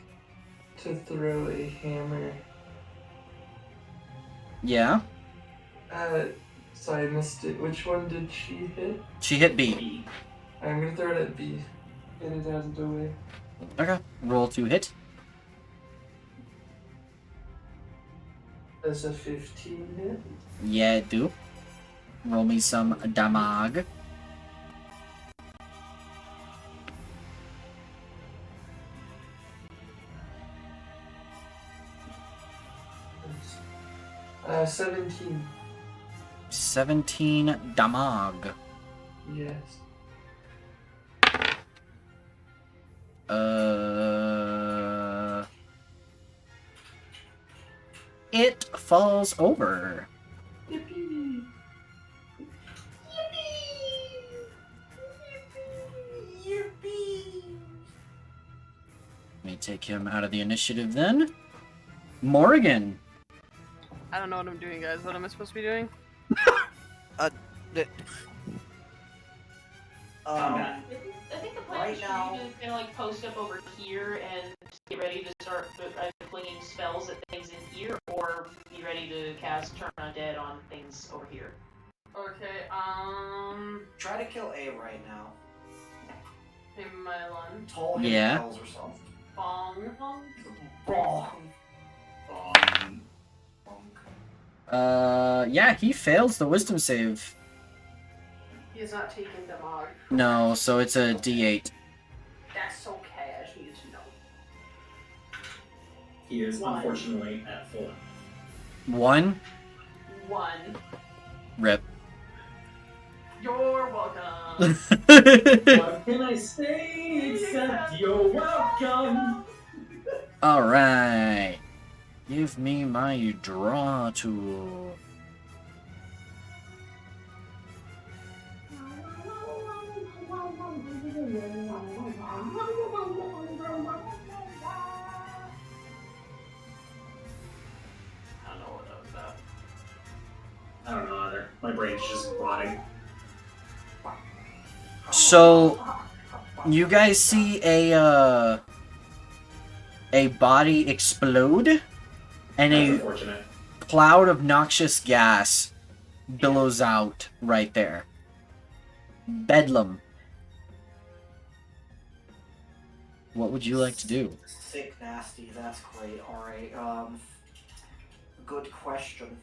to throw a hammer. Yeah? Sorry, I missed it. Which one did she hit? She hit B. I'm gonna throw it at B. Get it out of the way. Okay. Roll to hit. That's a 15 hit. Yeah, it do. Roll me some damage. That's, 17. 17 damage. Yes. It falls over. Yippee! Let me take him out of the initiative then. Morgan. I don't know what I'm doing, guys. What am I supposed to be doing? Combat. I think the plan Right is for now- you to kind of like post up over here and get ready to start flinging spells at things in here, or be ready to cast Turn Undead on things over here. Okay, Try to kill A right now. hey, Mylon. Toll him Yeah. bells or something. Bong. Bong. Yeah, he fails the wisdom save. He is not taking damage. No, so it's a D8. That's okay, I just needed to know. He is One. unfortunately at full. 1. 1. Rip. You're welcome. What can I say except you're welcome? Alright. Give me my draw tool. I don't know what that was about. I don't know either. My brain's just rotting. So, you guys see a body explode, and That's a unfortunate. cloud of noxious gas billows out right there. Bedlam. What would you like to do? Sick nasty, that's great. Alright, good question.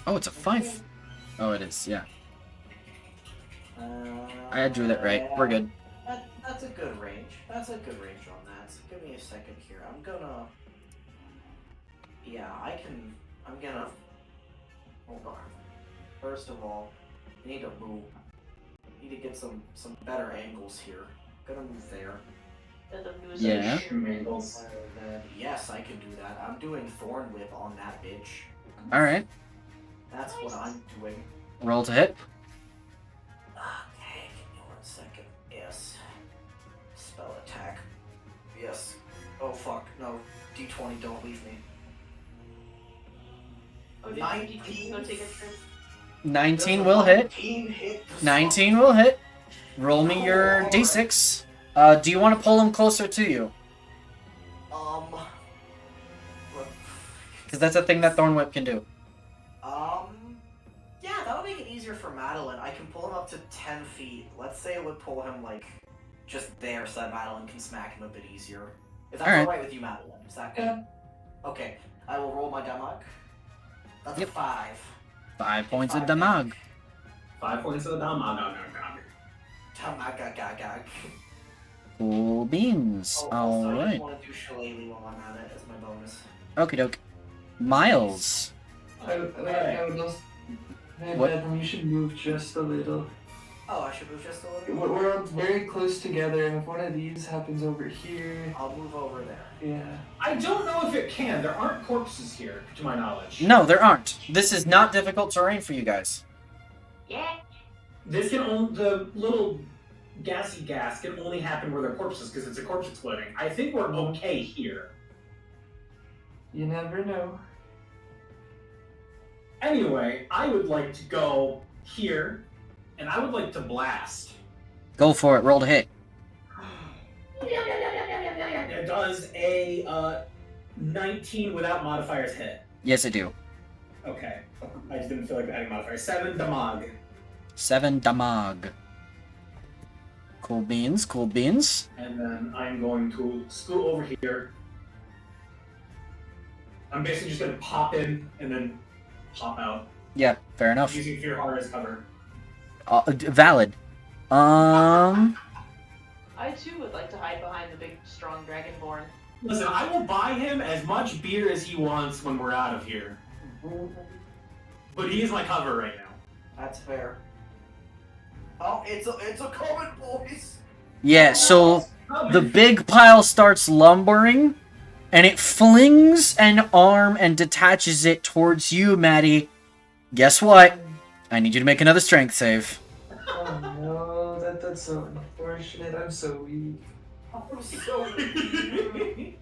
Oh, it's a 5. Oh, it is, yeah. I drew that right. We're good. That's a good range. That's a good range on that. So give me a second here. I'm gonna... Yeah, I'm gonna... Hold on. First of all, I need to move. I need to get some better angles here. Gonna move there. Yeah. Mangles. Then, yes, I can do that. I'm doing Thorn Whip on that bitch. Alright. That's what I'm doing. Roll to hit. Okay, give me 1 second. Yes. Spell attack. Yes. Oh fuck, no. D20, don't leave me. Oh, did you go take a trip? 19 will hit. 19 hit. 19 will hit. Roll me your d6. Do you want to pull him closer to you? Because that's a thing that Thorn Whip can do. Yeah, that'll make it easier for Madeline. I can pull him up to 10 feet. Let's say it would pull him, like, just there so that Madeline can smack him a bit easier. If that's alright with you, Madeline. Is that good? Okay, I will roll my damage. That's a 5. 5 points of damage. 5 points of the damage. Damage. Cool beans. Also, I Alright. just want to do Shillelagh while I'm at it as my bonus. Okie doke. Miles. I would also. Hey, What? Bedlam, you should move just a little. Oh, I should move just a little? We're all very close together, and if one of these happens over here. I'll move over there. Yeah. I don't know if it can. There aren't corpses here, to my knowledge. No, there aren't. This is not difficult terrain for you guys. Yeah. This can only the little gassy gas can only happen where there are corpses because it's a corpse exploding. I think we're okay here. You never know. Anyway, I would like to go here, and I would like to blast. Go for it. Roll to hit. It does a 19 without modifiers hit. Yes, I do. Okay. I just didn't feel like adding modifiers. 7 damage. 7 damage. Cool beans, cool beans. And then I'm going to scoot over here. I'm basically just going to pop in and then pop out. Yeah, fair enough. Using Fear Horror as cover. Valid. I too would like to hide behind the big, strong dragonborn. Listen, I will buy him as much beer as he wants when we're out of here. But he is my cover right now. That's fair. Oh, it's a coming, boys. Yeah, so the big pile starts lumbering, and it flings an arm and detaches it towards you, Maddie. Guess what? I need you to make another strength save. Oh no, that's so unfortunate. I'm so weak. I'm so weak.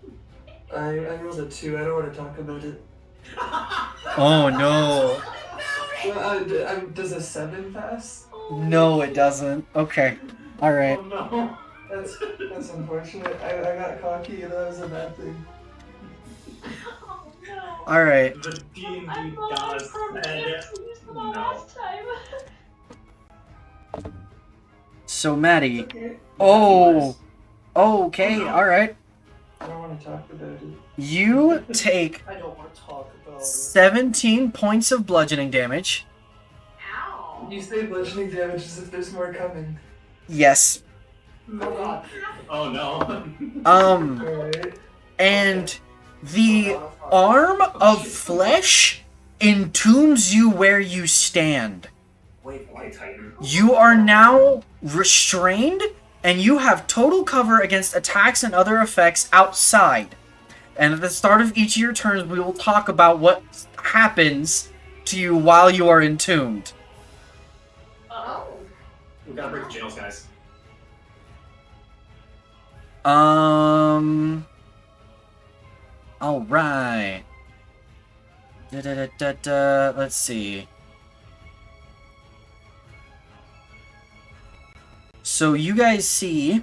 I rolled a 2. I don't want to talk about it. Oh no. Well, does a 7 pass? No, it doesn't. Okay. Alright. Oh no. That's unfortunate. I got cocky and that was a bad thing. Oh no. Alright. The D&D I'm does said no. last time. So, Maddie. Okay. Oh. Okay, alright. I don't want to talk about it. You take I don't want to talk about it. 17 points of bludgeoning damage. Ow. You say bludgeoning damage as if there's more coming. Yes. Oh god. Oh no. Alright. And the arm of flesh entombs you where you stand. Wait, Why Titan? You are now restrained, and you have total cover against attacks and other effects outside. And at the start of each of your turns, we will talk about what happens to you while you are entombed. Oh. We gotta break the jails, guys. Alright. Let's see. So you guys see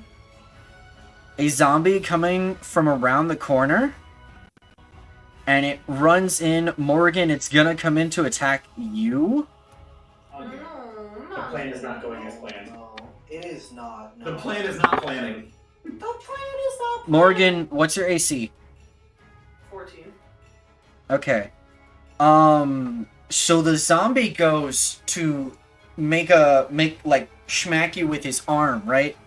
a zombie coming from around the corner, and it runs in. Morgan, it's gonna come in to attack you. Okay. No, The plan is not going as planned. No, it is not. No. The plan is not planning. The plan is not. Morgan, what's your AC? 14. Okay. So the zombie goes to make smack you with his arm, right?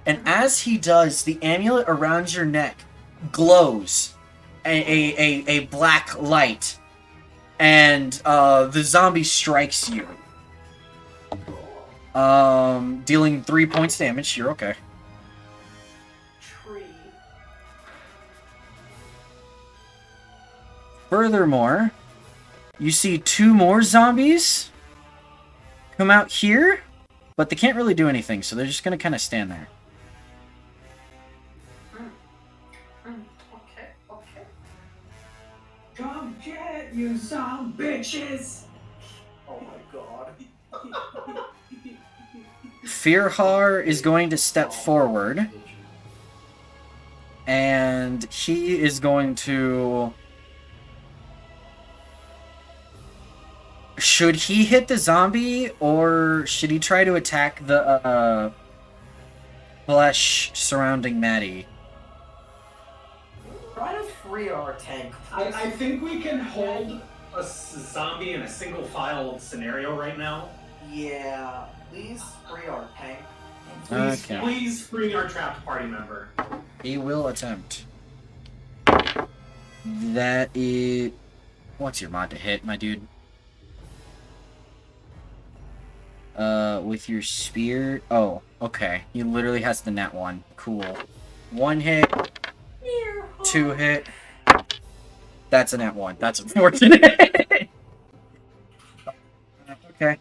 And as he does, the amulet around your neck glows a black light, and the zombie strikes you, dealing 3 points damage. You're okay. Tree. Furthermore, you see 2 more zombies come out here, but they can't really do anything, so they're just gonna kind of stand there. Okay, okay. Come get you some bitches! Oh my god. Firhar is going to step forward, and he is going to... Should he hit the zombie, or should he try to attack the flesh surrounding Maddie? Try to free our tank, please. I think we can hold a zombie in a single file scenario right now. Yeah, please free our tank. Please, Okay. please free our trapped party member. He will attempt. That is... What's your mod to hit, my dude? With your spear. Oh, okay. He literally has the net one. Cool. 1 hit. 2 hit. That's a net 1. That's unfortunate. Okay.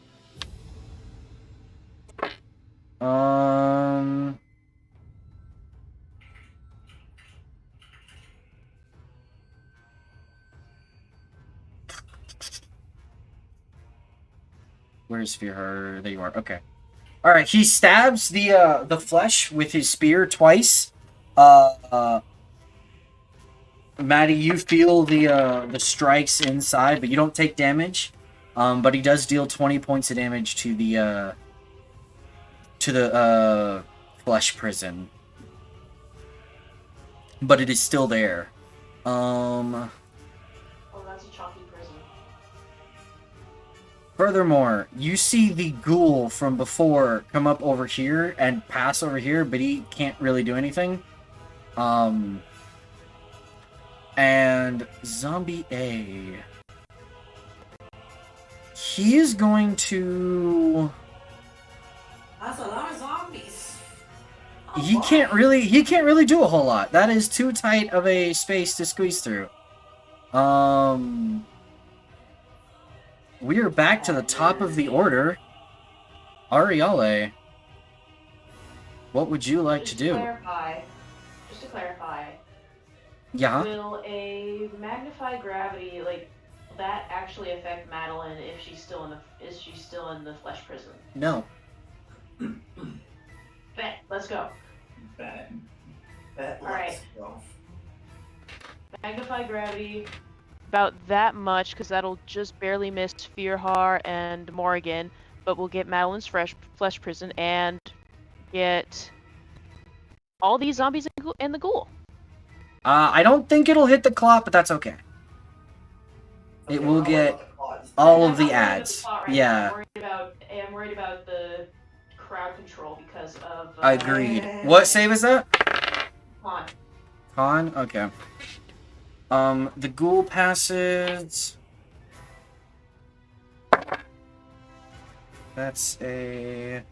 Where's Fear? There you are. Okay. All right. He stabs the flesh with his spear twice. Maddie, you feel the strikes inside, but you don't take damage. But he does deal 20 points of damage to the flesh prison. But it is still there. Oh, that's a chalky prison. Furthermore, you see the ghoul from before come up over here and pass over here, but he can't really do anything. And Zombie A. He is going to... That's a lot of zombies. He can't really do a whole lot. That is too tight of a space to squeeze through. We are back to the top of the order. Ariale, what would you like to do? Just to clarify. Yeah. Will a magnified gravity like that actually affect Madeline if she's still in the flesh prison? No. Bet. Let's go. Bet. All right. Go. Magnified gravity. About that much, because that'll just barely miss Fearhar and Morrigan, but we'll get Madeline's flesh prison and get all these zombies and the ghoul. I don't think it'll hit the clock, but that's okay. It will get all of the ads. Yeah. I'm worried about the crowd control because of. Agreed. What save is that? Con. Con? Okay. The ghoul passes. That's a...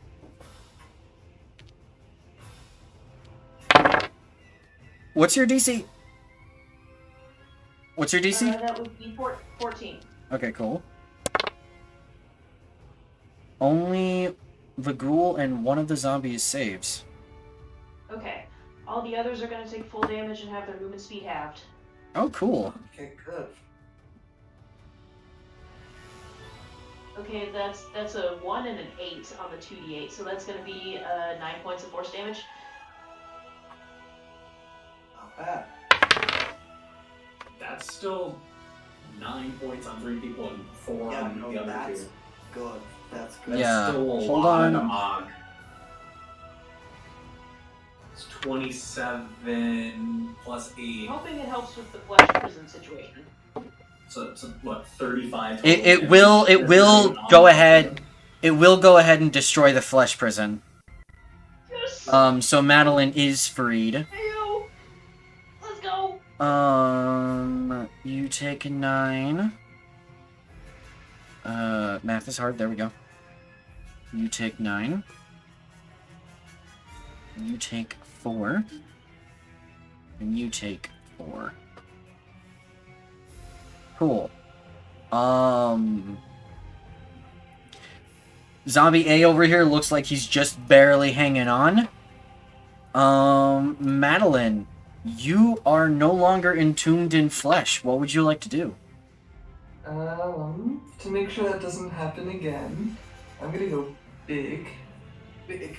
What's your DC? What's your DC? That would be 14. Okay, cool. Only the ghoul and one of the zombies saves. Okay. All the others are going to take full damage and have their movement speed halved. Oh, cool. Okay, good. Okay, that's a 1 and an 8 on the 2d8, so that's going to be 9 points of force damage. Not bad. That's still 9 points on 3 people and 4 Yeah, on no, the other that's 2. good. That's good. That's Yeah, still a hold lot on. of Mog. It's 27 plus 8. I'm hoping it helps with the flesh prison situation. So what, 35? It will go ahead. It will go ahead and destroy the flesh prison. Yes! So Madeline is freed. Heyo! Let's go! You take 9. Math is hard. There we go. You take 9. You take 4. And you take 4. Cool. Zombie A over here looks like he's just barely hanging on. Madeline, you are no longer entombed in flesh. What would you like to do? To make sure that doesn't happen again, I'm gonna go big. Big.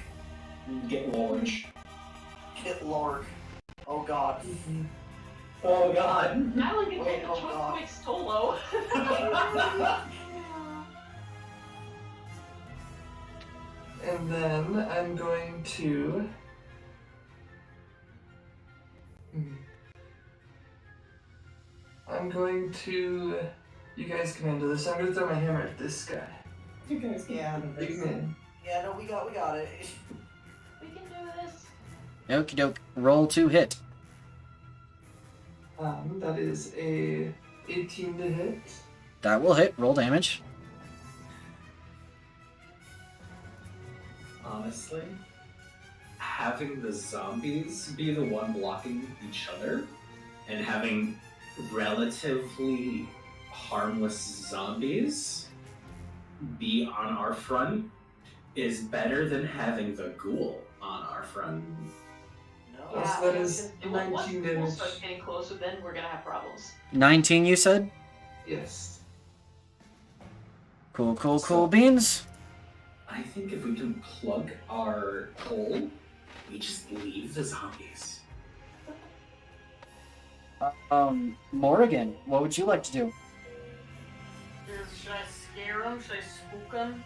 Get large. Get large. Oh god. Oh god. Madeline can Oh, take the oh, choke God. quick solo. And then I'm going to... I'm going to... You guys can handle this. I'm gonna throw my hammer at this guy. You guys can Yeah, Big man. yeah, no, we got it. We can do this. Okie doke. Roll to hit. That is a 18 to hit. That will hit. Roll damage. Honestly, having the zombies be the one blocking each other and having relatively harmless zombies be on our front is better than having the ghoul on our front. No. Yes, that is Once 19 the pool damage. starts getting closer, then we're gonna have problems. 19, you said? Yes. Cool beans. I think if we can plug our hole, we just leave the zombies. Morrigan, what would you like to do? Should I scare him? Should I spook him?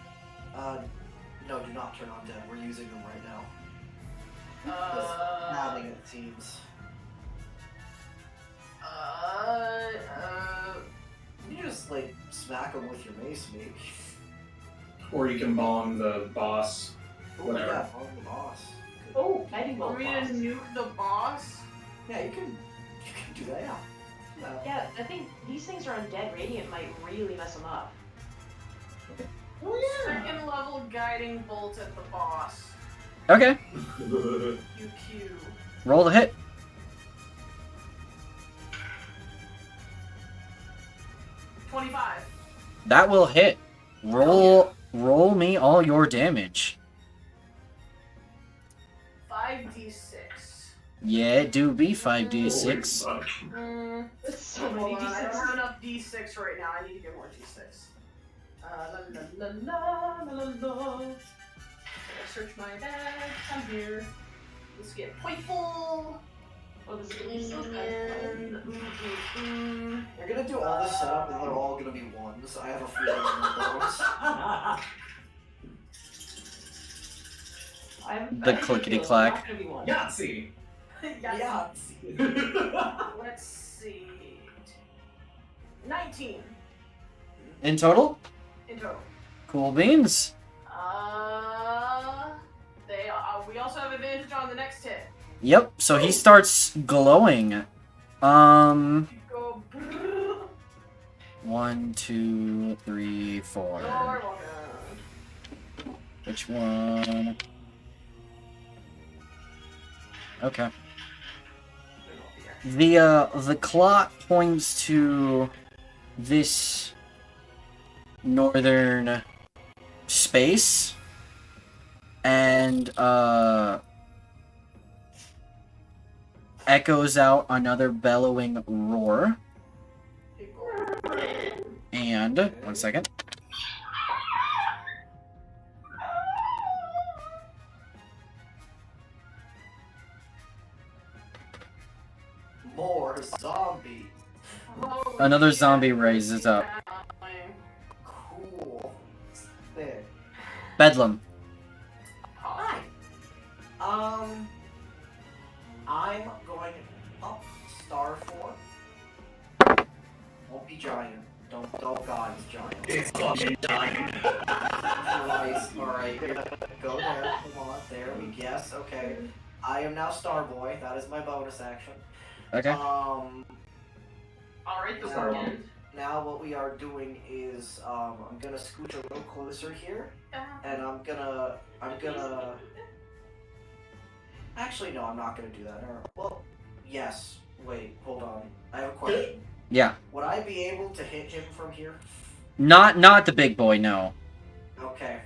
No, do not turn on dead. We're using them right now. Uh, Having it seems. You just like smack them with your mace, maybe. Or you can bomb the boss. Ooh, Whatever. yeah, on the boss. Oh, Mighty want me to nuke the boss? Yeah, you can do that. Yeah. Yeah, I think these things are undead. Radiant might really mess them up. Oh yeah. Second level guiding bolt at the boss. Okay. QQ. Roll the hit. $25. That will hit. Roll me all your damage. 5d6. Yeah, it do be 5d6. Holy fuck. That's so many Hold on, I don't have d6s. enough d6 right now. I need to get more d6. La la la la la la. Gotta search my bag. I'm here. Let's get pointful. Oh, this And is so nice. You're gonna do all this setup and they're all gonna be ones. I have a feeling The clickety-clack. Yahtzee! Yeah. Let's see. 19 In total? in total. Cool beans. We also have advantage on the next hit. Yep, so he starts glowing. Go. 1, 2, 3, 4. You're welcome. Which one? Okay. The clock points to this northern space, and echoes out another bellowing roar. And 1 second. More zombies. Another zombie raises up. Cool. Sick. Bedlam. Hi. I'm going up star 4. Won't be giant. Don't God, it's giant. It's fucking giant. Nice. Alright, go there. Come on, there we guess. Okay. I am now Starboy. That is my bonus action. Okay. Alright, the Now- weekend. Now what we are doing is I'm gonna scooch a little closer here, and I'm gonna actually no, I'm not gonna do that. Well, yes. Wait, hold on. I have a question. Yeah. Would I be able to hit him from here? Not the big boy, no. Okay,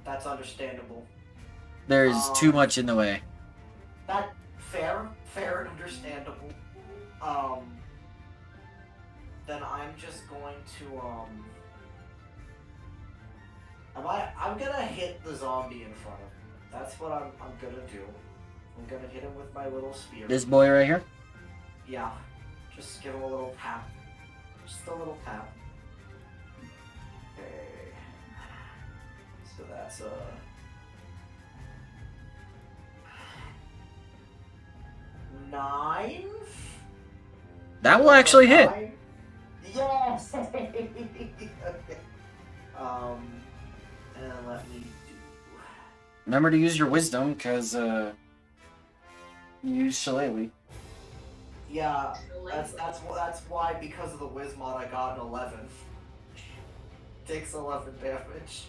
that's understandable. There's too much in the way. That fair and understandable. Then I'm just going to I'm gonna hit the zombie in front of him. That's what I'm gonna do. I'm gonna hit him with my little spear. This boy right here? Yeah. Just give him a little tap. Just a little tap. Okay. So that's 9. That will actually hit. 9? Yes. And let me do. Remember to use your wisdom, because, you use Shillelagh. Yeah, The that's why, because of the Wiz mod, I got an 11. Takes 11 damage.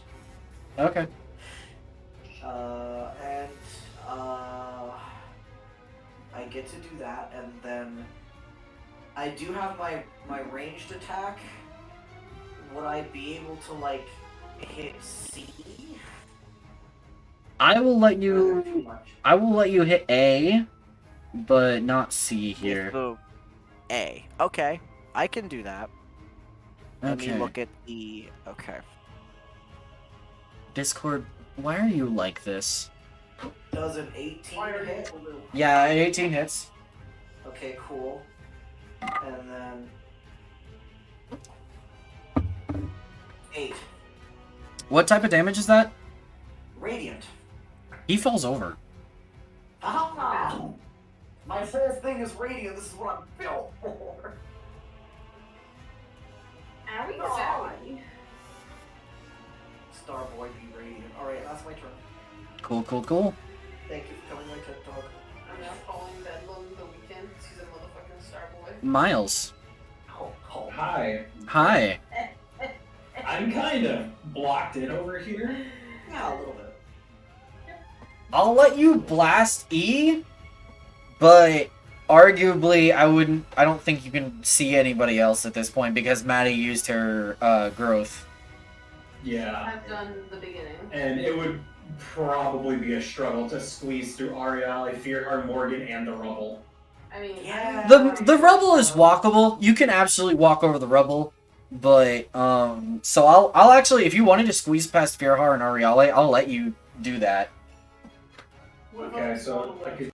Okay. And I get to do that, and then I do have my ranged attack. Would I be able to like hit C? I will let Or is there too you. much? I will let you hit A, but not C With here. the A. Okay, I can do that. Let me Okay. look at the. Okay. Discord, why are you like this? Does an 18 hit? Yeah, 18 hits. Okay, cool. And then 8. What type of damage is that? Radiant. He falls over. Ah! My whole thing is radiant. This is what I'm built for. Owie, Oh. zowie. Starboy be radiant. Alright, that's my turn. Cool, cool, cool. Thank you for coming my TED Talk. I'm now calling Bedlam the Weekend because he's a motherfucking Starboy. Miles. Oh, Hi. Hi. I'm kind of blocked in over here. yeah, a little bit. I'll let you blast E, but arguably I don't think you can see anybody else at this point because Maddie used her growth. Yeah. I've done the beginning. And it would probably be a struggle to squeeze through Ariel, Fearhar, Morgan, and the rubble. I mean, Yeah. The rubble is walkable. You can absolutely walk over the rubble, but so I'll actually, if you wanted to squeeze past Fearhar and Ariale, I'll let you do that. Okay, so I could.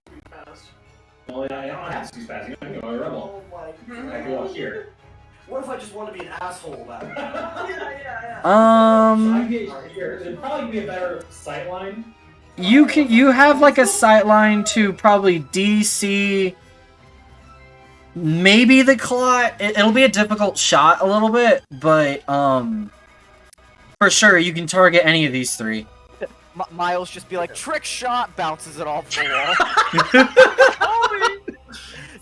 Well, I don't have to squeeze past. You can go to rubble. Oh my I can walk here. What if I just want to be an asshole about it? yeah. So I can get here. It'd probably be a better sight line. You have like a sight line to probably DC, maybe the clot. It'll be a difficult shot a little bit, but for sure you can target any of these three. Miles just be like, trick shot, bounces it off the wall.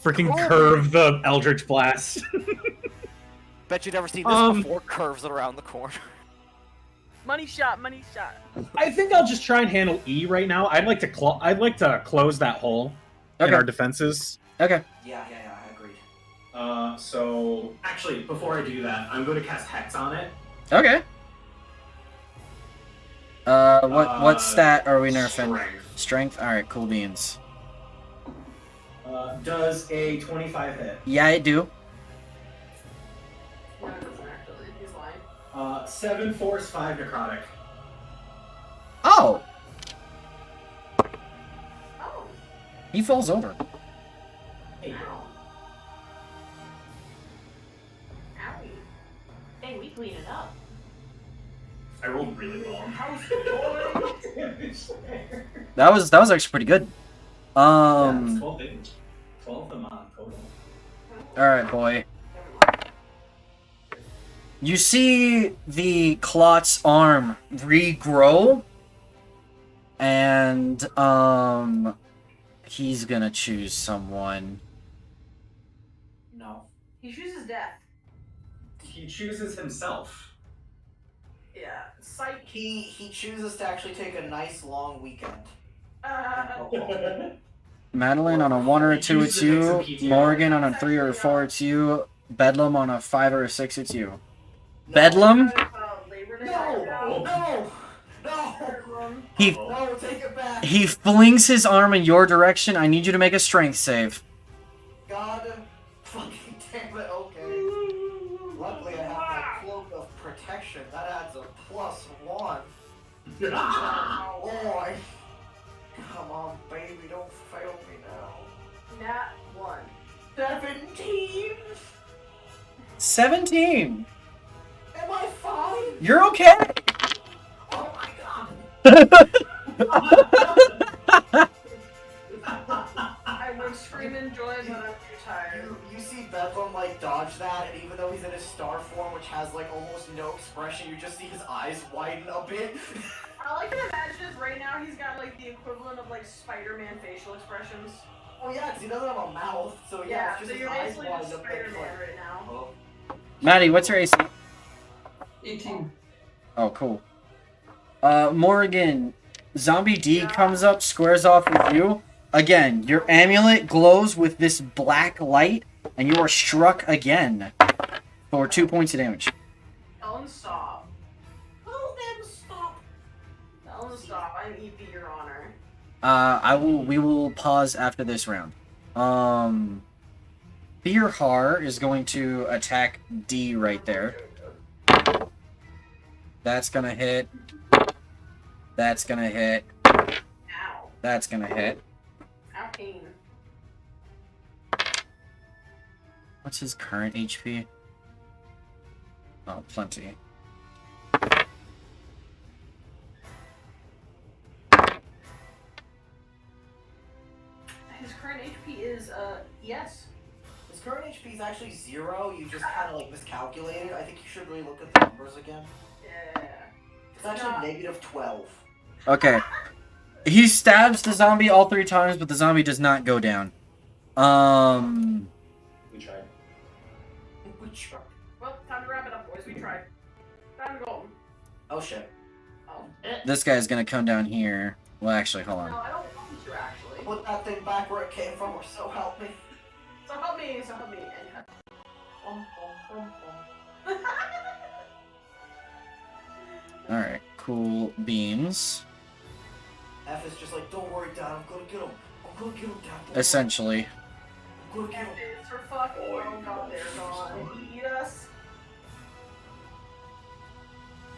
Freaking curve the Eldritch Blast. Bet you'd never seen this before. Curves it around the corner. Money shot, money shot. I think I'll just try and handle E right now. I'd like to close that hole in our defenses. Okay. Yeah, I agreed. So actually, before I do that, I'm going to cast Hex on it. Okay. What stat are we nerfing? Strength. Strength? Alright, cool beans. Does a 25 hit? Yeah, I do. No, it doesn't actually. He's lying. 7 force, 5 necrotic. Oh! Oh. He falls over. Hey, Ow. Owie. Hey, we clean it up. I rolled really well. That was actually pretty good. Yeah, it's 12 damage. 12 of them on total. Alright, boy. You see the Clot's arm regrow, and he's gonna choose someone. No. He chooses death. He chooses himself. Yeah. Sight. He chooses to actually take a nice long weekend. Madeline on a 1 or a 2, it's you. Morgan on a 3 or a 4, it's you. Bedlam on a 5 or a 6, it's you. Bedlam? No! He No, take it back! he flings his arm in your direction. I need you to make a strength save. God fucking damn it, okay. Luckily I have my cloak of protection. That adds a +1. Oh boy. Come on, baby, don't fail me now. Nat 1. 17? 17. Am I fine? You're okay. Oh my god. I would scream in joy, but I'm too tired. You see Bedlam like dodge that, and even though he's in his star form, which has like almost no expression, you just see his eyes widen a bit. All I can imagine is right now he's got like the equivalent of like Spider-Man facial expressions. Oh yeah, because he doesn't have a mouth, so yeah, it's just so his you're eyes basically wide just up there. Spider-Man right now. Oh. Maddie, what's your AC? 18. Oh, cool. Morgan, Zombie D Yeah. comes up, squares off with you. Again, your amulet glows with this black light, and you are struck again for 2 points of damage. Tell him stop. Tell them stop. Tell him stop. I'm EP, Your Honor. We will pause after this round. Beerhar is going to attack D right there. That's gonna hit. That's gonna hit. Ow. That's gonna hit. Ow, pain. What's his current HP? Oh, plenty. His current HP is, yes. His current HP is actually 0. You just kind of like miscalculated. I think you should really look at the numbers again. Yeah. It's actually negative 12. Okay. He stabs the zombie all 3 times, but the zombie does not go down. We tried. We tried. Well, time to wrap it up, boys. We tried. Time to go home. Oh shit. Oh. This guy's gonna come down here. Well, actually, hold No, on. I don't want you to, actually. Put that thing back where it came from, or so help me. So help me, so help me. And Alright, cool beans. F is just like, don't worry, Dad. I'm gonna get him. I'm gonna get him, Dad. Don't worry. Essentially. I'm gonna get him. F is for fucking. Oh god, they're gone. Eat us.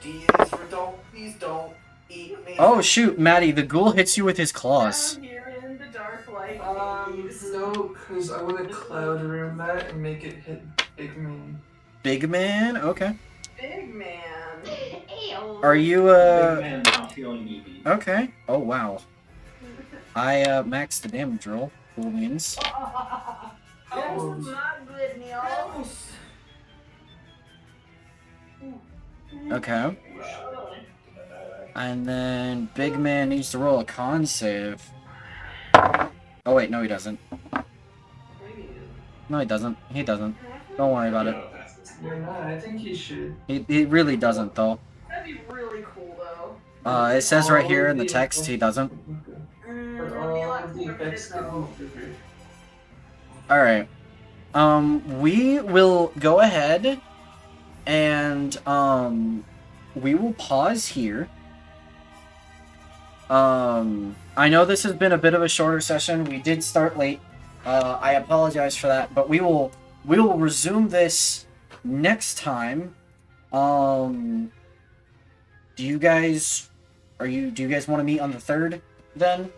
D is for don't. Please don't eat me. Oh shoot, Maddie, the ghoul hits you with his claws. Down here in the dark light. No, because I want to cloud room that and make it hit Big Man. Big man? Okay. Big man. Are you, Big man not feeling EP. Okay. Oh, wow. I, maxed the damage roll. Cool beans. Oh, not good, Neil. Okay. And then Big Man needs to roll a con save. Oh wait, no he doesn't. No he doesn't. He doesn't. Don't worry about it. You're not. I think he should. He really doesn't though. That'd be really cool, though. It says right here in the text he doesn't. But all of the effects can be triggered. Alright. We will go ahead and we will pause here. I know this has been a bit of a shorter session. We did start late. I apologize for that, but we will resume this next time. Do you guys want to meet on the 3rd then?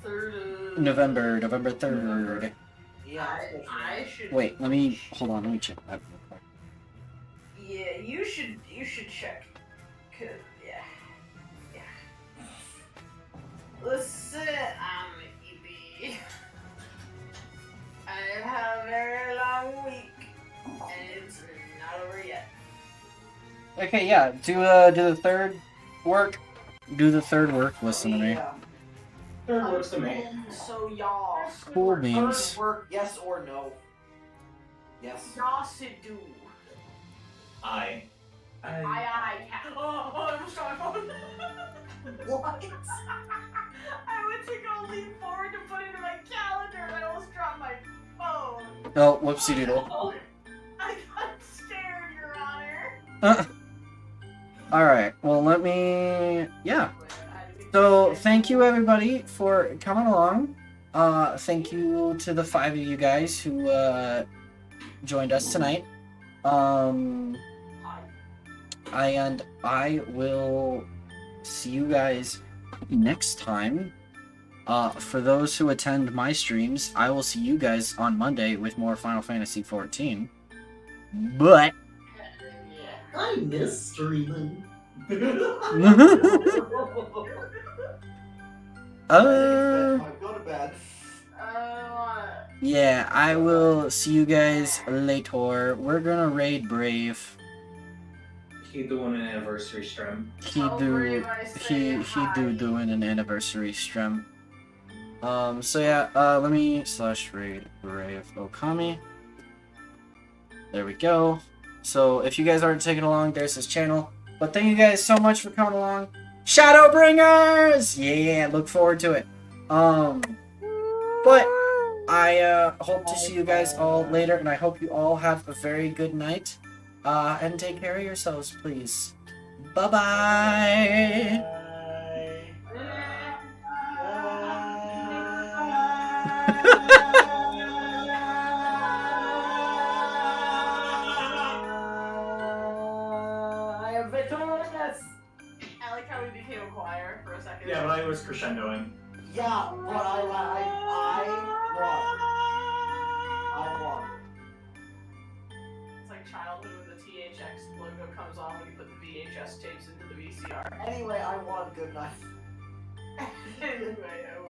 The 3rd of November 3rd. Yeah. I should. Wait, let me check that real quick. Yeah, you should check. 'Cause, yeah. Listen, I'm EP. I had a very long week, and it's not over yet. Okay, yeah, do the 3rd work. Do the 3rd work. Listen to me. Yeah. Third works to me. So y'all. Cool Third beans. work, yes or no? Yes. Y'all should do. I. I can't. Oh, I was trying to phone. What? I went to go lean forward to put it in my calendar and I almost dropped my phone. Oh, whoopsie doodle. I got scared, Your Honor. Alright, well let me... Yeah. So, thank you everybody for coming along. Thank you to the 5 of you guys who, joined us tonight. I will see you guys next time. For those who attend my streams, I will see you guys on Monday with more Final Fantasy XIV. But... I miss streaming. Go to bed. Yeah, I will see you guys later. We're gonna raid Brave. He doing an anniversary stream. He do doing an anniversary stream. So yeah, let me /raid Ray of Okami. There we go. So if you guys aren't taking along, there's his channel. But thank you guys so much for coming along. Shadowbringers! Yeah, look forward to it. But I hope to see you guys all later, and I hope you all have a very good night. And take care of yourselves, please. Bye-bye! I am victorious! I like how we became a choir for a second. Yeah, but I was crescendoing. Yeah, but I won. It's like childhood when the THX logo comes on when you put the VHS tapes into the VCR. Anyway, I won. Good night. Anyway, I